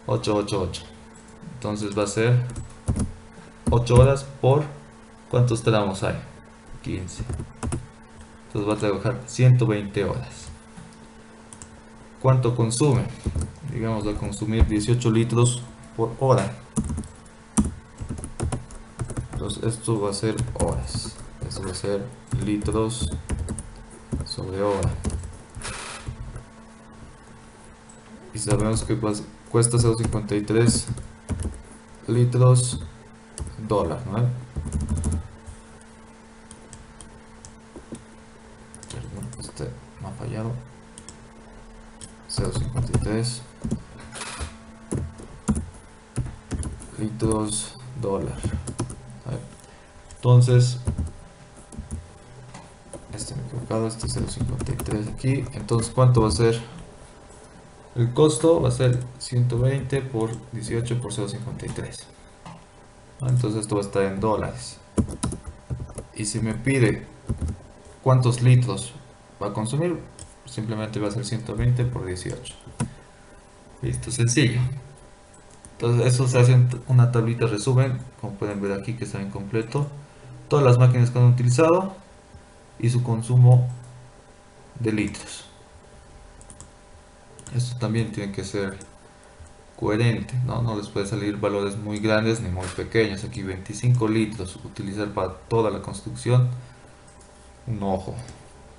8, 8, 8. Entonces va a ser 8 horas por ¿cuántos tramos hay? 15. Entonces va a trabajar 120 horas. ¿Cuánto consume? Digamos, va a consumir 18 litros por hora. Entonces esto va a ser horas. Esto va a ser litros sobre hora. Y sabemos que cuesta 0,53 litros dólar, ¿no? Perdón, este me ha fallado. es litros dólar. Entonces, me he equivocado, este es 0.53 aquí. Entonces, ¿cuánto va a ser? El costo va a ser 120 por 18 por 0.53. Entonces esto va a estar en dólares. Y si me pide cuántos litros va a consumir, simplemente va a ser 120 por 18. Listo, sencillo. Entonces eso se hace en una tablita resumen, como pueden ver aquí que está incompleto. Todas las máquinas que han utilizado y su consumo de litros. Esto también tiene que ser coherente, ¿no? No les puede salir valores muy grandes ni muy pequeños. Aquí 25 litros, utilizar para toda la construcción, un ojo,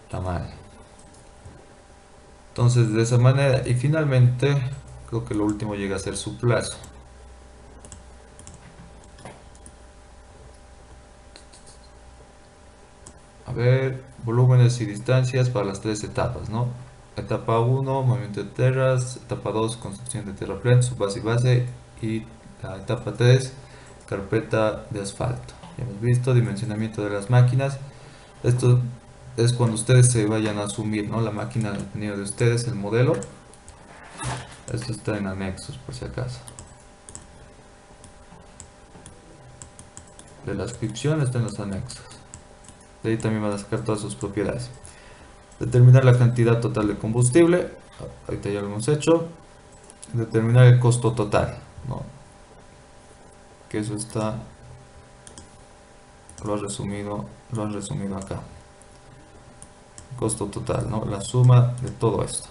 está mal. Entonces de esa manera, y finalmente creo que lo último llega a ser su plazo. A ver, volúmenes y distancias para las tres etapas, ¿no? Etapa 1, movimiento de tierras. Etapa 2, construcción de terraplén, base y base. Y la etapa 3, carpeta de asfalto. Ya hemos visto dimensionamiento de las máquinas. Esto es cuando ustedes se vayan a asumir, ¿no? La máquina dependiendo de ustedes, el modelo. Esto está en anexos, por si acaso. De la descripción está en los anexos. De ahí también van a sacar todas sus propiedades. Determinar la cantidad total de combustible. Ahorita ya lo hemos hecho. Determinar el costo total, ¿no? Que eso está, lo han resumido acá. Costo total, ¿no? La suma de todo esto.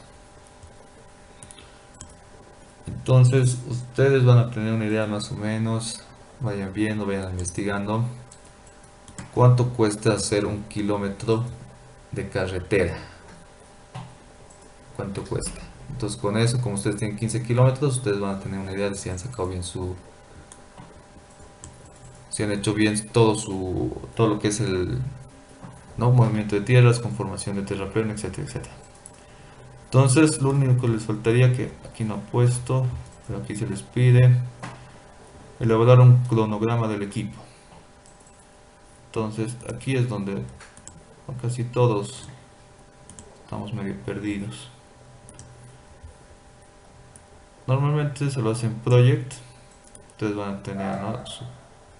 Entonces ustedes van a tener una idea más o menos. Vayan viendo, vayan investigando cuánto cuesta hacer un kilómetro de carretera. ¿Cuánto cuesta? Entonces con eso, como ustedes tienen 15 kilómetros, ustedes van a tener una idea de si han sacado bien si han hecho bien todo lo que es el, ¿no? Movimiento de tierras, conformación de terraplén, etcétera, etcétera. Entonces lo único que les faltaría, que aquí no he puesto, pero aquí se les pide, elaborar un cronograma del equipo. Entonces aquí es donde casi todos estamos medio perdidos. Normalmente se lo hacen project. Ustedes van a tener, ¿no? Su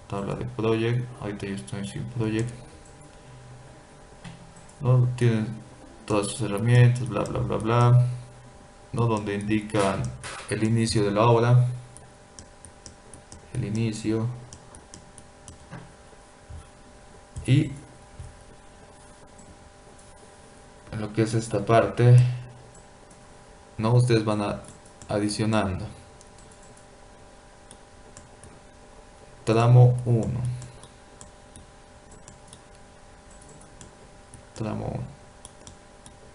tabla de project. Ahorita yo estoy sin project, ¿no? Tienen todas sus herramientas, bla bla bla bla, ¿no? Donde indican el inicio de la obra, el inicio, y en lo que es esta parte, ¿no? Ustedes van a adicionando tramo 1,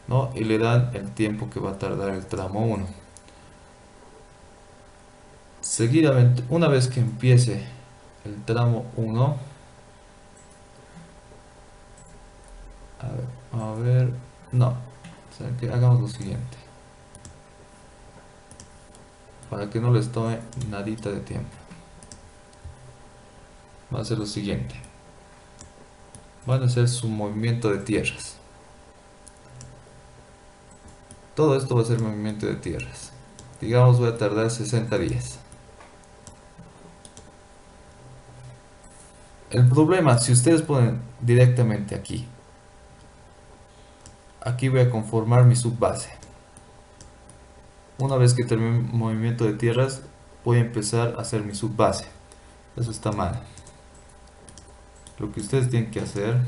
¿no? Y le dan el tiempo que va a tardar el tramo 1. Seguidamente, una vez que empiece el tramo 1, a ver, no, o sea, que hagamos lo siguiente, para que no les tome nadita de tiempo. Va a ser lo siguiente: van a hacer su movimiento de tierras. Todo esto va a ser movimiento de tierras. Digamos, voy a tardar 60 días. El problema, si ustedes ponen directamente aquí voy a conformar mi subbase. Una vez que termine el movimiento de tierras, voy a empezar a hacer mi subbase. Eso está mal. Lo que ustedes tienen que hacer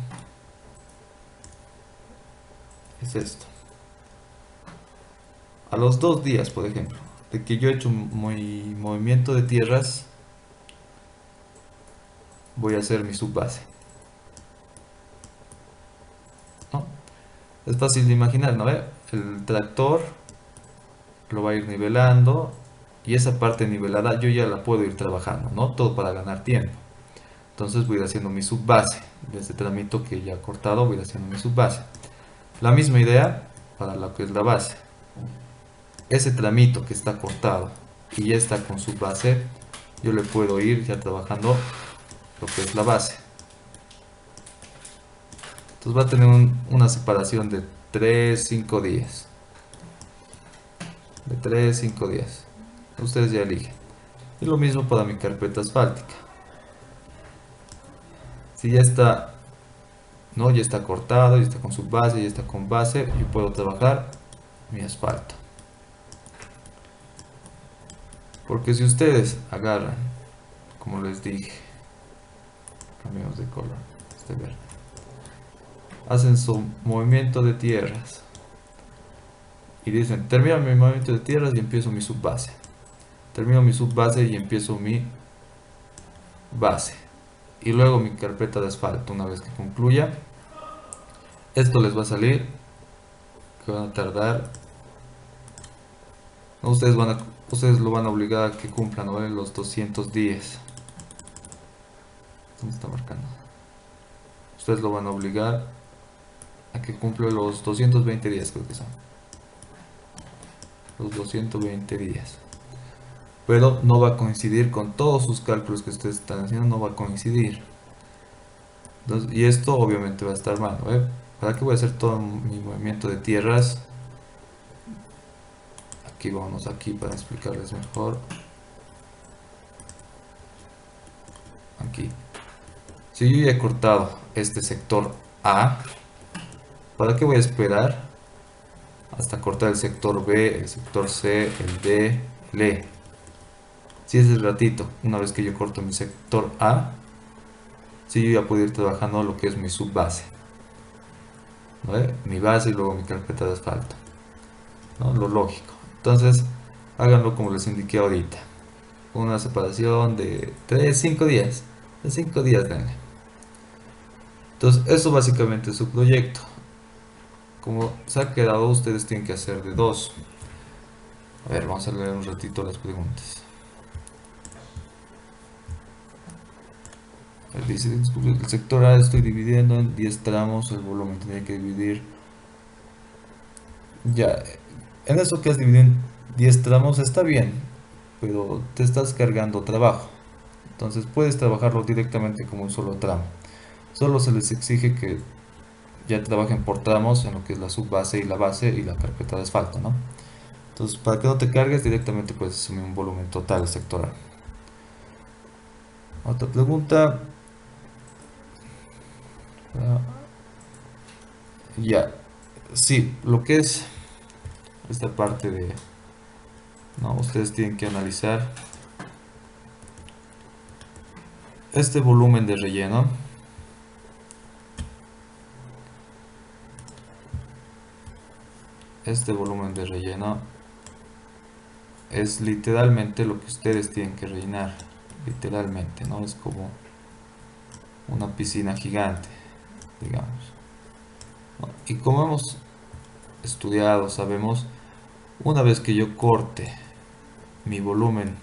es esto. A los 2 días, por ejemplo, de que yo he hecho mi movimiento de tierras, voy a hacer mi subbase, ¿no? Es fácil de imaginar, ¿no? El tractor lo va a ir nivelando, y esa parte nivelada yo ya la puedo ir trabajando, ¿no? Todo para ganar tiempo. Entonces voy a ir haciendo mi subbase. De este tramito que ya he cortado, voy a ir haciendo mi subbase. La misma idea para lo que es la base. ese tramito que está cortado y ya está con su base, yo le puedo ir ya trabajando lo que es la base. Entonces va a tener una separación de 3-5 días. De 3-5 días. Ustedes ya eligen. Y lo mismo para mi carpeta asfáltica. Si ya está, no, ya está cortado, ya está con su base, ya está con base, yo puedo trabajar mi asfalto. Porque si ustedes agarran, como les dije, cambiamos de color, este verde, hacen su movimiento de tierras y dicen, termino mi movimiento de tierras y empiezo mi subbase. Termino mi subbase y empiezo mi base. Y luego mi carpeta de asfalto. Una vez que concluya, esto les va a salir, que van a tardar, no, ustedes lo van a obligar a que cumplan, ¿no?, los 200 días. ¿Dónde está marcando? Ustedes lo van a obligar a que cumpla los 220 días, creo que son. Los 220 días. Pero no va a coincidir con todos sus cálculos que ustedes están haciendo, no va a coincidir. Entonces, y esto obviamente va a estar mal, ¿eh? ¿Para qué voy a hacer todo mi movimiento de tierras? Aquí vamos aquí para explicarles mejor. Aquí. Si yo ya he cortado este sector A, ¿para qué voy a esperar hasta cortar el sector B, el sector C, el D, el E? Si es el ratito, una vez que yo corto mi sector A, si yo ya puedo ir trabajando lo que es mi subbase, ¿vale? Mi base y luego mi carpeta de asfalto, ¿no? Lo lógico. Entonces, háganlo como les indiqué ahorita, con una separación de 3-5 días. De 5 días, denle. Entonces, eso básicamente es su proyecto. Como se ha quedado, ustedes tienen que hacer de 2. A ver, vamos a leer un ratito las preguntas. Dice, el sector A estoy dividiendo en 10 tramos, el volumen tiene que dividir. Ya, en eso que has dividido en 10 tramos está bien, pero te estás cargando trabajo. Entonces puedes trabajarlo directamente como un solo tramo. Solo se les exige que ya trabajen por tramos en lo que es la subbase y la base y la carpeta de asfalto, ¿no? Entonces, para que no te cargues, directamente puedes asumir un volumen total sectoral. Otra pregunta. Ya, sí, lo que es esta parte de, no, ustedes tienen que analizar este volumen de relleno. Este volumen de relleno es literalmente lo que ustedes tienen que rellenar, literalmente, ¿no? Es como una piscina gigante, digamos, ¿no? Y como hemos estudiado, sabemos, una vez que yo corte mi volumen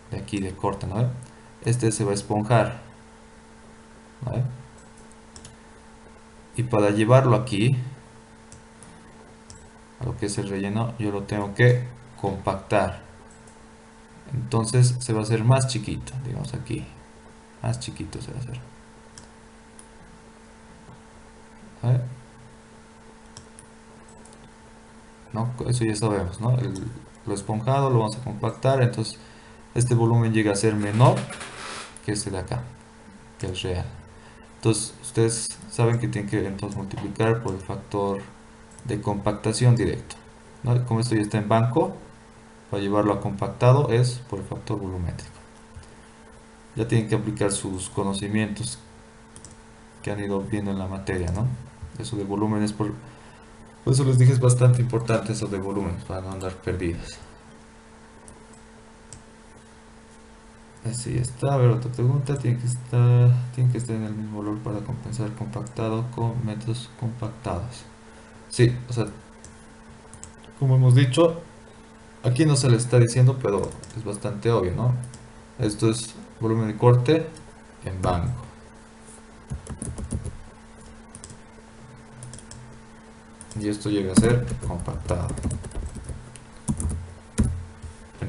de aquí de corte, ¿no? Este se va a esponjar, ¿no? Y para llevarlo aquí a lo que es el relleno, yo lo tengo que compactar. Entonces se va a hacer más chiquito, digamos aquí, más chiquito se va a hacer, ¿vale? ¿No? Eso ya sabemos, ¿no? Lo esponjado lo vamos a compactar, entonces este volumen llega a ser menor que este de acá, que es real. Entonces ustedes saben que tienen que entonces multiplicar por el factor de compactación directo, ¿no? Como esto ya está en banco, para llevarlo a compactado es por el factor volumétrico. Ya tienen que aplicar sus conocimientos que han ido viendo en la materia, ¿no? Eso de volúmenes, por eso les dije, es bastante importante eso de volúmenes para no andar perdidos. Así está. A ver, otra pregunta. Tiene que estar en el mismo valor para compensar compactado con metros compactados. Sí, o sea, como hemos dicho, aquí no se le está diciendo, pero es bastante obvio, ¿no? Esto es volumen de corte en banco. Y esto llega a ser compactado.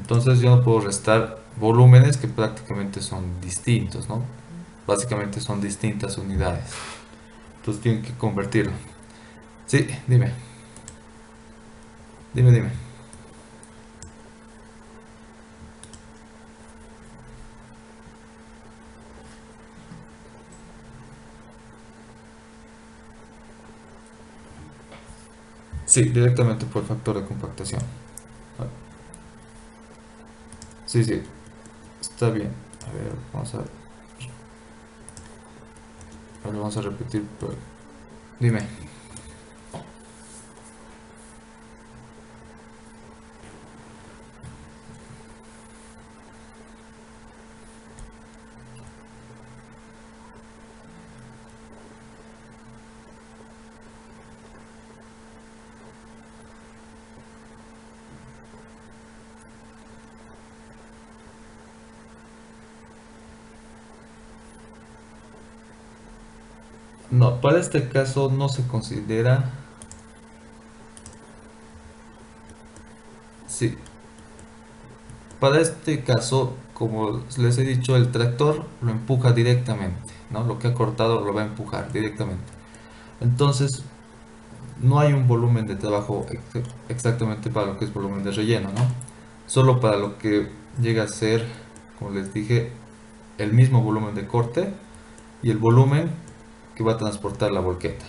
Entonces yo no puedo restar volúmenes que prácticamente son distintos, ¿no? Básicamente son distintas unidades. Entonces tienen que convertirlo. Sí, dime, dime. Sí, directamente por factor de compactación. Ah, sí, sí, está bien. A ver, vamos a repetir. Dime. No, para este caso no se considera. Sí, para este caso, como les he dicho, el tractor lo empuja directamente, ¿no? Lo que ha cortado lo va a empujar directamente. Entonces, no hay un volumen de trabajo exactamente para lo que es volumen de relleno, ¿no? Solo para lo que llega a ser, como les dije, el mismo volumen de corte y el volumen que va a transportar la volqueta,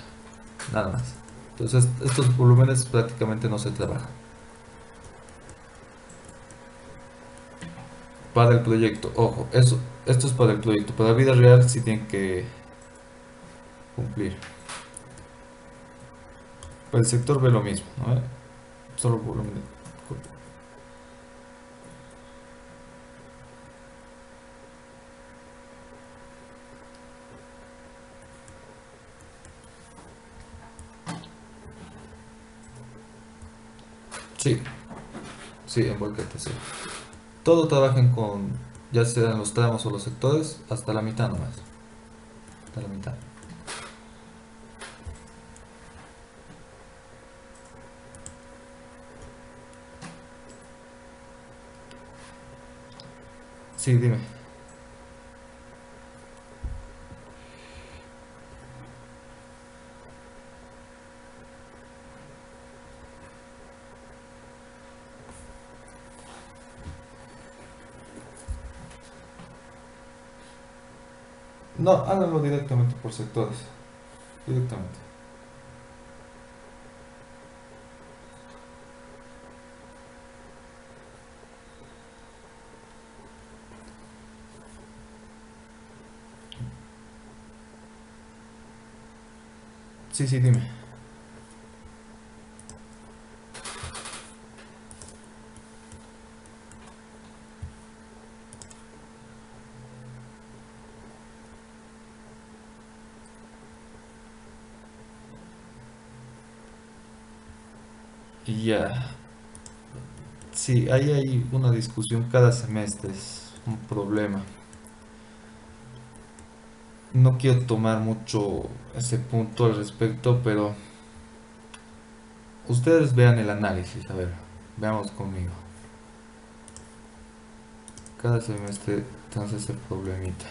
nada más. Entonces, estos volúmenes prácticamente no se trabajan. Para el proyecto, ojo, esto es para el proyecto. Para la vida real sí tienen que cumplir. Para el sector ve lo mismo, ¿no? Solo volumen de corte. Sí, sí, en volqueta, sí. Todo trabajen con, ya sean los tramos o los sectores, hasta la mitad nomás. Hasta la mitad. Sí, dime. No, háganlo directamente por sectores. Directamente. Sí, sí, dime. Ya. Sí, ahí hay una discusión cada semestre, es un problema. No quiero tomar mucho ese punto al respecto, pero ustedes vean el análisis, a ver, veamos conmigo. Cada semestre tenemos ese problemita.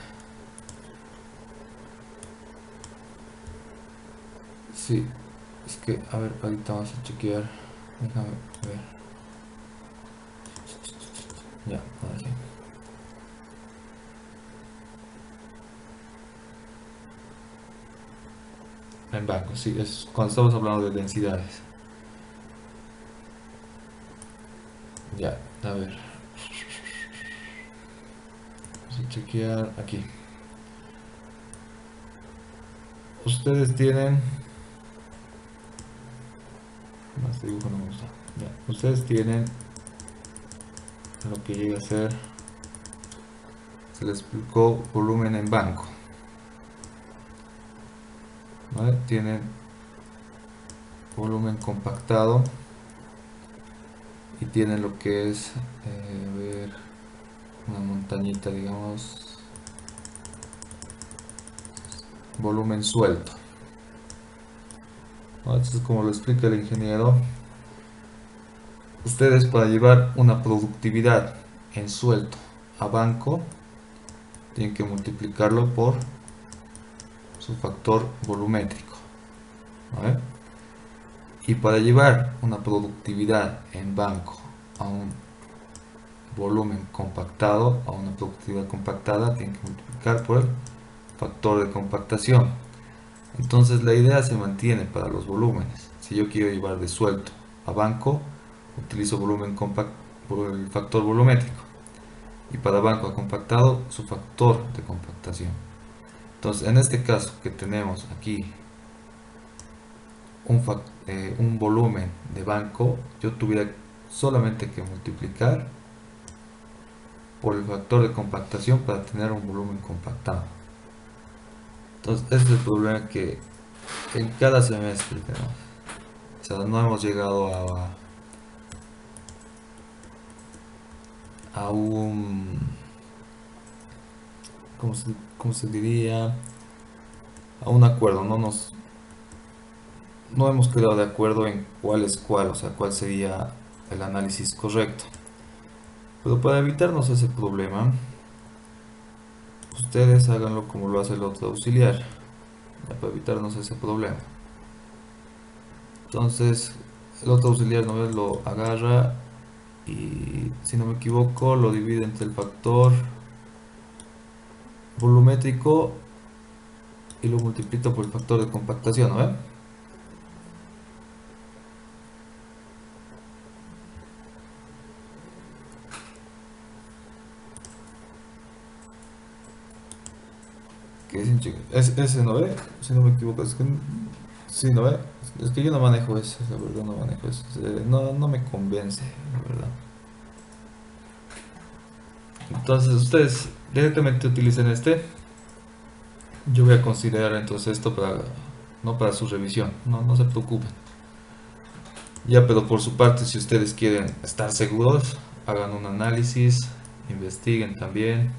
Sí, es que, a ver, ahorita vamos a chequear. Déjame ver. Ya, ahora sí. En banco, sí, es cuando estamos hablando de densidades. Ya, a ver, vamos a chequear aquí. Ustedes tienen. No, este dibujo no me gusta. Ya, ustedes tienen lo que llega a ser. Se les explicó volumen en banco. ¿Vale? Tienen volumen compactado y tienen lo que es, a ver, una montañita, digamos, volumen suelto. ¿No? Entonces, como lo explica el ingeniero, ustedes para llevar una productividad en sueldo a banco tienen que multiplicarlo por su factor volumétrico, ¿vale? Y para llevar una productividad en banco a un volumen compactado, a una productividad compactada, tienen que multiplicar por el factor de compactación. Entonces la idea se mantiene para los volúmenes. Si yo quiero llevar de sueldo a banco, utilizo volumen compact por el factor volumétrico. Y para banco a compactado, su factor de compactación. Entonces, en este caso que tenemos aquí un volumen de banco, yo tuviera solamente que multiplicar por el factor de compactación para tener un volumen compactado. Entonces, este es el problema que en cada semestre tenemos. O sea, no hemos llegado a un, cómo se diría? A un acuerdo. No hemos quedado de acuerdo en cuál es cuál, o sea, cuál sería el análisis correcto. Pero para evitarnos ese problema, ustedes háganlo como lo hace el otro auxiliar, ya, para evitarnos ese problema. Entonces, el otro auxiliar no lo agarra y, si no me equivoco, lo divide entre el factor volumétrico y lo multiplica por el factor de compactación, ¿no ven? ¿Qué dicen, chicos? Ese no ve, si no me equivoco, es que sí, no ve. Es que yo no manejo eso, la verdad no manejo eso. No me convence, la verdad. Entonces ustedes directamente utilicen este. Yo voy a considerar entonces esto para, no para su revisión, no se preocupen. Ya, pero por su parte, si ustedes quieren estar seguros, hagan un análisis, investiguen también,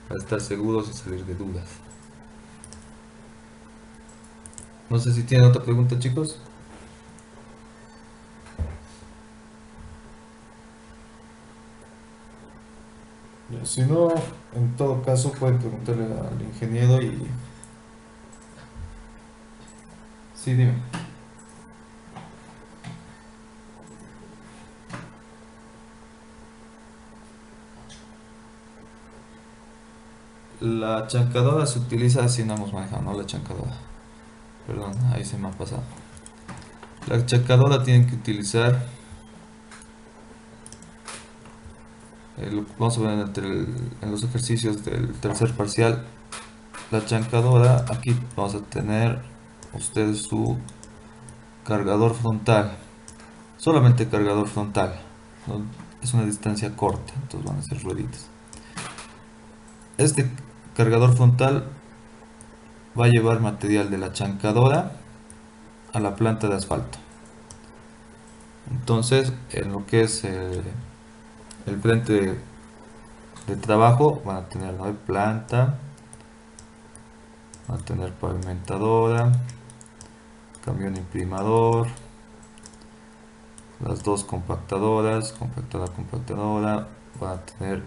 para estar seguros y salir de dudas. No sé si tienen otra pregunta, chicos. Ya, si no, en todo caso pueden preguntarle al ingeniero y... Sí, dime. La chancadora se utiliza si no hemos manejado, no la chancadora. Perdón, ahí se me ha pasado. La chancadora tienen que utilizar, vamos a ver en los ejercicios del tercer parcial, la chancadora. Aquí vamos a tener ustedes su cargador frontal, solamente cargador frontal, ¿no? Es una distancia corta, entonces van a ser rueditas. Este cargador frontal va a llevar material de la chancadora a la planta de asfalto. Entonces, en lo que es el frente de trabajo, van a tener, ¿no?, planta, van a tener pavimentadora, camión imprimador, las dos compactadoras, compactadora, van a tener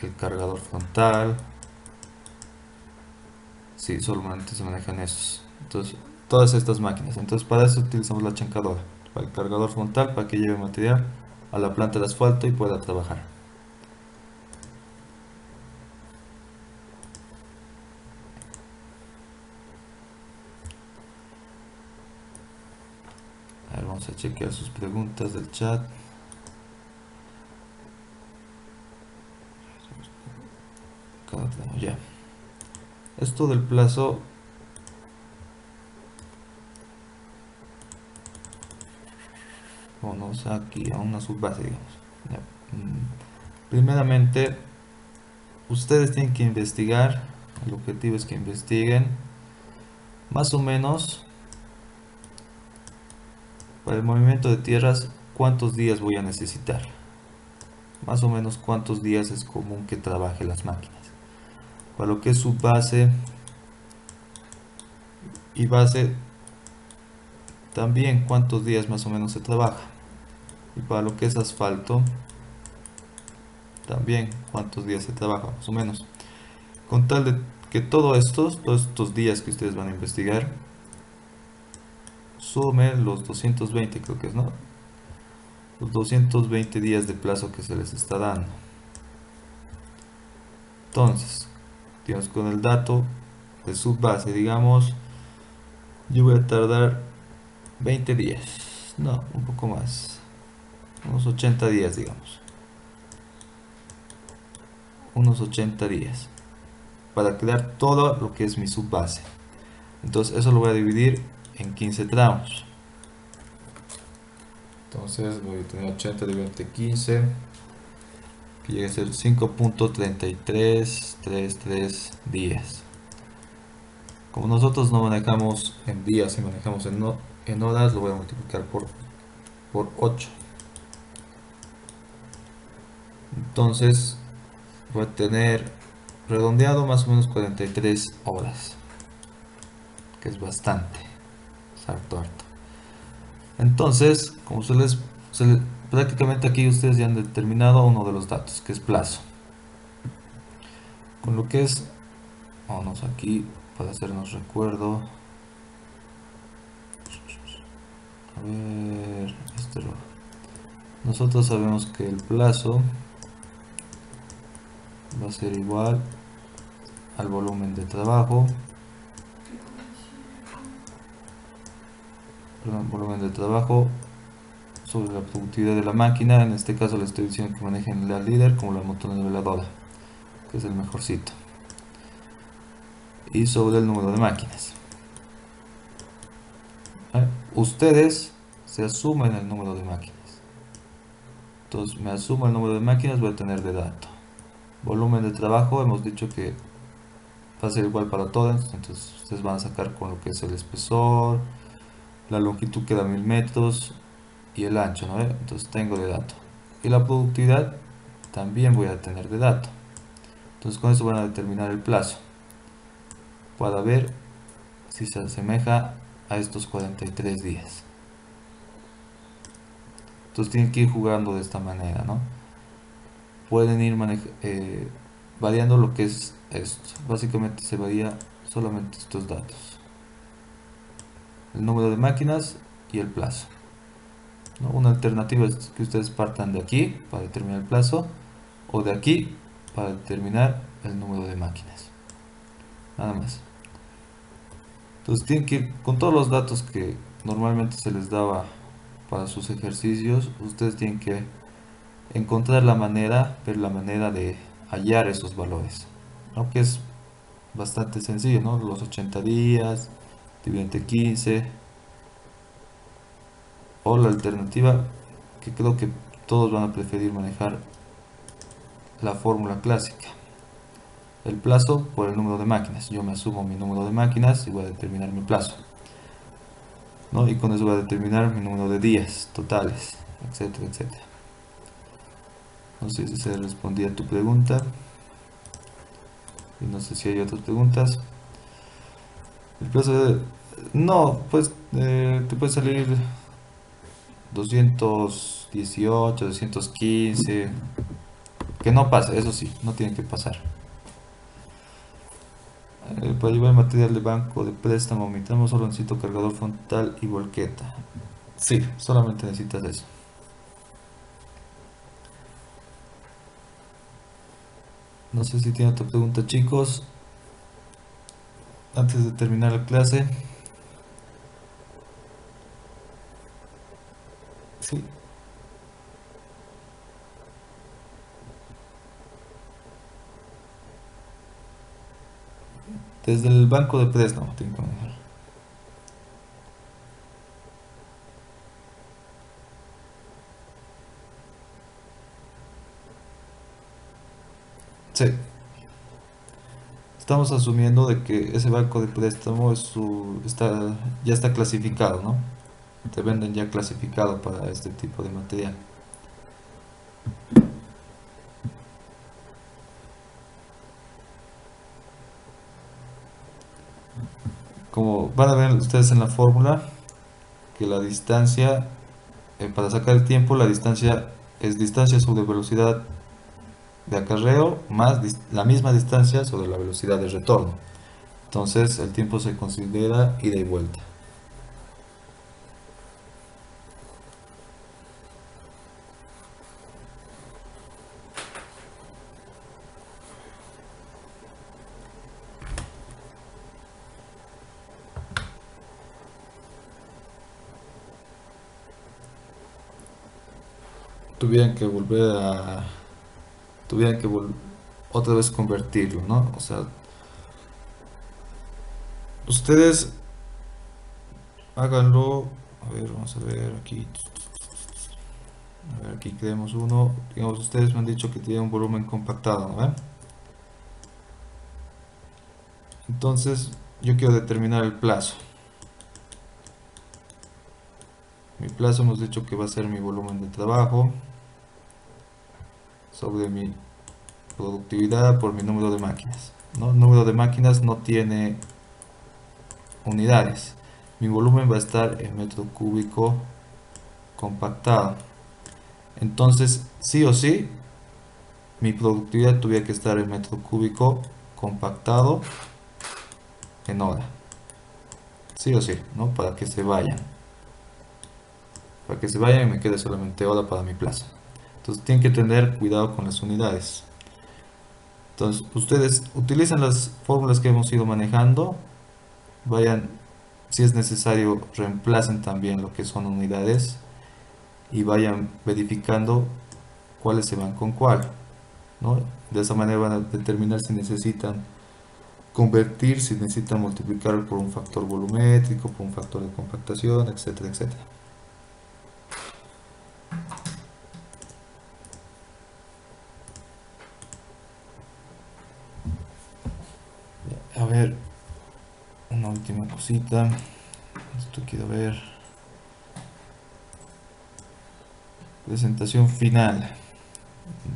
el cargador frontal. Sí, solamente se manejan esos. Entonces, todas estas máquinas. Entonces, para eso utilizamos la chancadora, para el cargador frontal, para que lleve material a la planta de asfalto y pueda trabajar. A ver, vamos a chequear sus preguntas del chat. Ya. Esto del plazo, vamos aquí a una subbase, digamos. Ya. Primeramente, ustedes tienen que investigar, el objetivo es que investiguen más o menos para el movimiento de tierras cuántos días voy a necesitar. Más o menos cuántos días es común que trabaje las máquinas. Para lo que es subbase y base, también cuántos días más o menos se trabaja. Y para lo que es asfalto, también cuántos días se trabaja, más o menos. Con tal de que todos estos días que ustedes van a investigar, sumen los 220, creo que es, ¿no? Los 220 días de plazo que se les está dando. Entonces, digamos, con el dato de subbase, digamos, yo voy a tardar 20 días, no, un poco más, unos 80 días, digamos, unos 80 días, para crear todo lo que es mi subbase. Entonces, eso lo voy a dividir en 15 tramos. Entonces, voy a tener 80 dividido entre 15, que llega a ser 5.3333 días. Como nosotros no manejamos en días y manejamos en horas, lo voy a multiplicar por 8. Entonces voy a tener redondeado más o menos 43 horas, que es bastante, es harto, harto. Entonces, como prácticamente aquí ustedes ya han determinado uno de los datos, que es plazo. Con lo que es, vámonos aquí para hacernos recuerdo. A ver, nosotros sabemos que el plazo va a ser igual al volumen de trabajo, volumen de trabajo sobre la productividad de la máquina. En este caso le estoy diciendo que manejen la líder como la motoniveladora, que es el mejorcito, y sobre el número de máquinas. Ustedes se asumen el número de máquinas. Entonces me asumo el número de máquinas, voy a tener de dato. Volumen de trabajo, hemos dicho que va a ser igual para todas, entonces ustedes van a sacar con lo que es el espesor, la longitud queda 1000 metros y el ancho, ¿no? Entonces tengo de dato. Y la productividad también voy a tener de dato. Entonces con eso van a determinar el plazo para ver si se asemeja a estos 43 días. Entonces tienen que ir jugando de esta manera, ¿no? Pueden ir variando lo que es esto. Básicamente se varía solamente estos datos: el número de máquinas y el plazo, ¿no? Una alternativa es que ustedes partan de aquí para determinar el plazo, o de aquí para determinar el número de máquinas. Nada más. Entonces tienen que ir con todos los datos que normalmente se les daba para sus ejercicios. Ustedes tienen que encontrar la manera, ver la manera de hallar esos valores, ¿no? Que es bastante sencillo, ¿no? Los 80 días, dividido entre 15, o la alternativa que creo que todos van a preferir manejar, la fórmula clásica: el plazo por el número de máquinas. Yo me asumo mi número de máquinas y voy a determinar mi plazo, ¿no? Y con eso voy a determinar mi número de días totales, etcétera, etcétera. No sé si se respondía a tu pregunta y no sé si hay otras preguntas. El plazo no, pues te puede salir 218, 215, que no pase, eso sí, no tiene que pasar. Para llevar material de banco de préstamo, omitamos, solo necesito cargador frontal y volqueta. Sí, solamente necesitas eso. No sé si tiene otra pregunta, chicos, antes de terminar la clase. Sí, desde el banco de préstamo tiene que manejar. Sí, estamos asumiendo de que ese banco de préstamo ya está clasificado, ¿no? Te venden ya clasificado para este tipo de material. Como van a ver ustedes en la fórmula, que la distancia para sacar el tiempo, la distancia es distancia sobre velocidad de acarreo más la misma distancia sobre la velocidad de retorno. Entonces el tiempo se considera ida y vuelta. Tuvieran que volver a... Tuvieran que otra vez convertirlo, ¿no? O sea, ustedes háganlo. A ver, vamos a ver aquí. A ver, aquí creemos uno. Digamos, ustedes me han dicho que tiene un volumen compactado, ¿no ven? Entonces, yo quiero determinar el plazo. Mi plazo hemos dicho que va a ser mi volumen de trabajo sobre mi productividad por mi número de máquinas, ¿no? El número de máquinas no tiene unidades. Mi volumen va a estar en metro cúbico compactado. Entonces, sí o sí, mi productividad tuviera que estar en metro cúbico compactado en hora. Sí o sí, ¿no? Para que se vayan. Para que se vayan y me quede solamente hora para mi plazo. Entonces tienen que tener cuidado con las unidades. Entonces, ustedes utilizan las fórmulas que hemos ido manejando. Vayan, si es necesario, reemplacen también lo que son unidades y vayan verificando cuáles se van con cuál, ¿no? De esa manera van a determinar si necesitan convertir, si necesitan multiplicar por un factor volumétrico, por un factor de compactación, etcétera, etcétera. A ver, una última cosita. Esto quiero ver. Presentación final.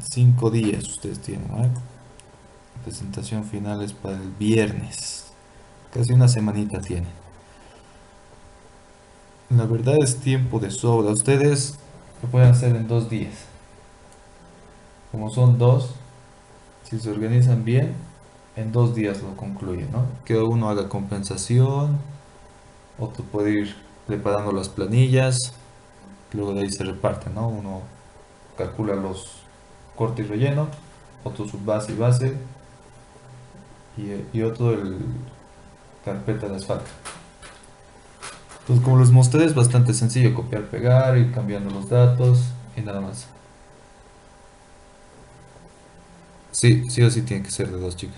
5 días ustedes tienen, ¿no? Presentación final es para el viernes. Casi una semanita tienen. La verdad es tiempo de sobra. Ustedes lo pueden hacer en 2 días. Como son dos, si se organizan bien, en 2 días lo concluyen, ¿no? Que uno haga compensación, otro puede ir preparando las planillas, luego de ahí se reparten, ¿no? Uno calcula los corte y relleno, otro su base y base, y otro el carpeta de asfalto. Pues como les mostré es bastante sencillo, copiar, pegar, ir cambiando los datos y nada más. Sí, sí o sí tiene que ser de dos, chicos.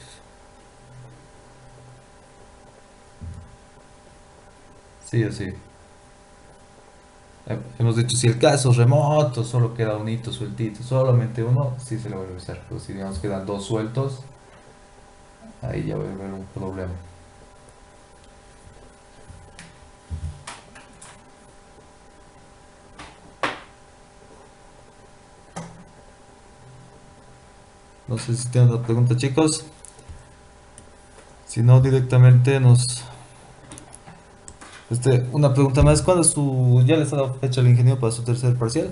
Sí o sí. Hemos dicho, si el caso es remoto, solo queda un hito sueltito, solamente uno, sí se lo voy a revisar. Pero si digamos quedan dos sueltos, ahí ya voy a haber un problema. No sé si tienen otra pregunta, chicos. Si no, directamente una pregunta más. ¿Cuándo es su... ¿Ya les ha dado fecha al ingeniero para su tercer parcial?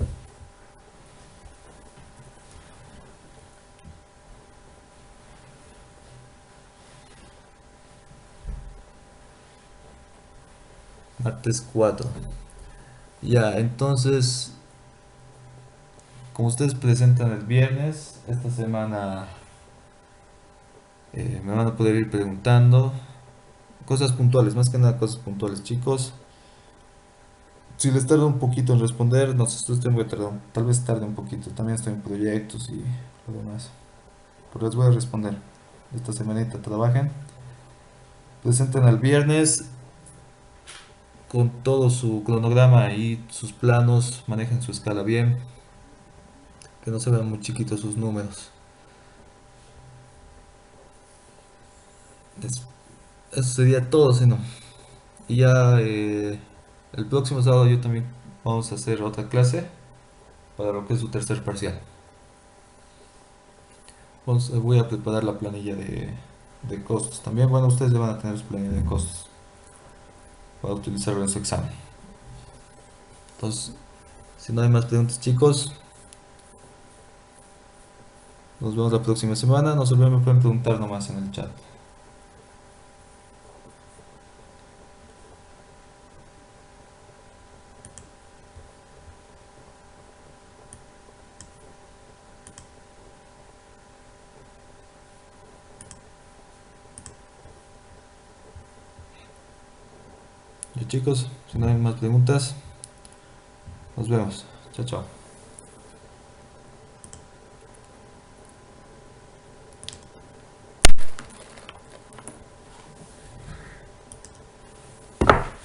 Martes 4. Ya, entonces, como ustedes presentan el viernes, esta semana me van a poder ir preguntando cosas puntuales, más que nada cosas puntuales, chicos. Si les tarda un poquito en responder, no sé, ustedes tengo que tardar, tal vez tarde un poquito. También estoy en proyectos y lo demás. Pero les voy a responder. Esta semanita trabajen. Presenten el viernes con todo su cronograma y sus planos. Manejen su escala bien. Que no se vean muy chiquitos sus números. Es- Eso sería todo, si no. Y ya el próximo sábado yo también vamos a hacer otra clase para lo que es su tercer parcial. Voy a preparar la planilla de costos. También, bueno, ustedes ya van a tener su planilla de costos para utilizarlo en su examen. Entonces, Si no hay más preguntas, chicos, nos vemos la próxima semana. No se olviden, me pueden preguntar nomás en el chat. Y chicos, si no hay más preguntas, nos vemos. Chao, chao.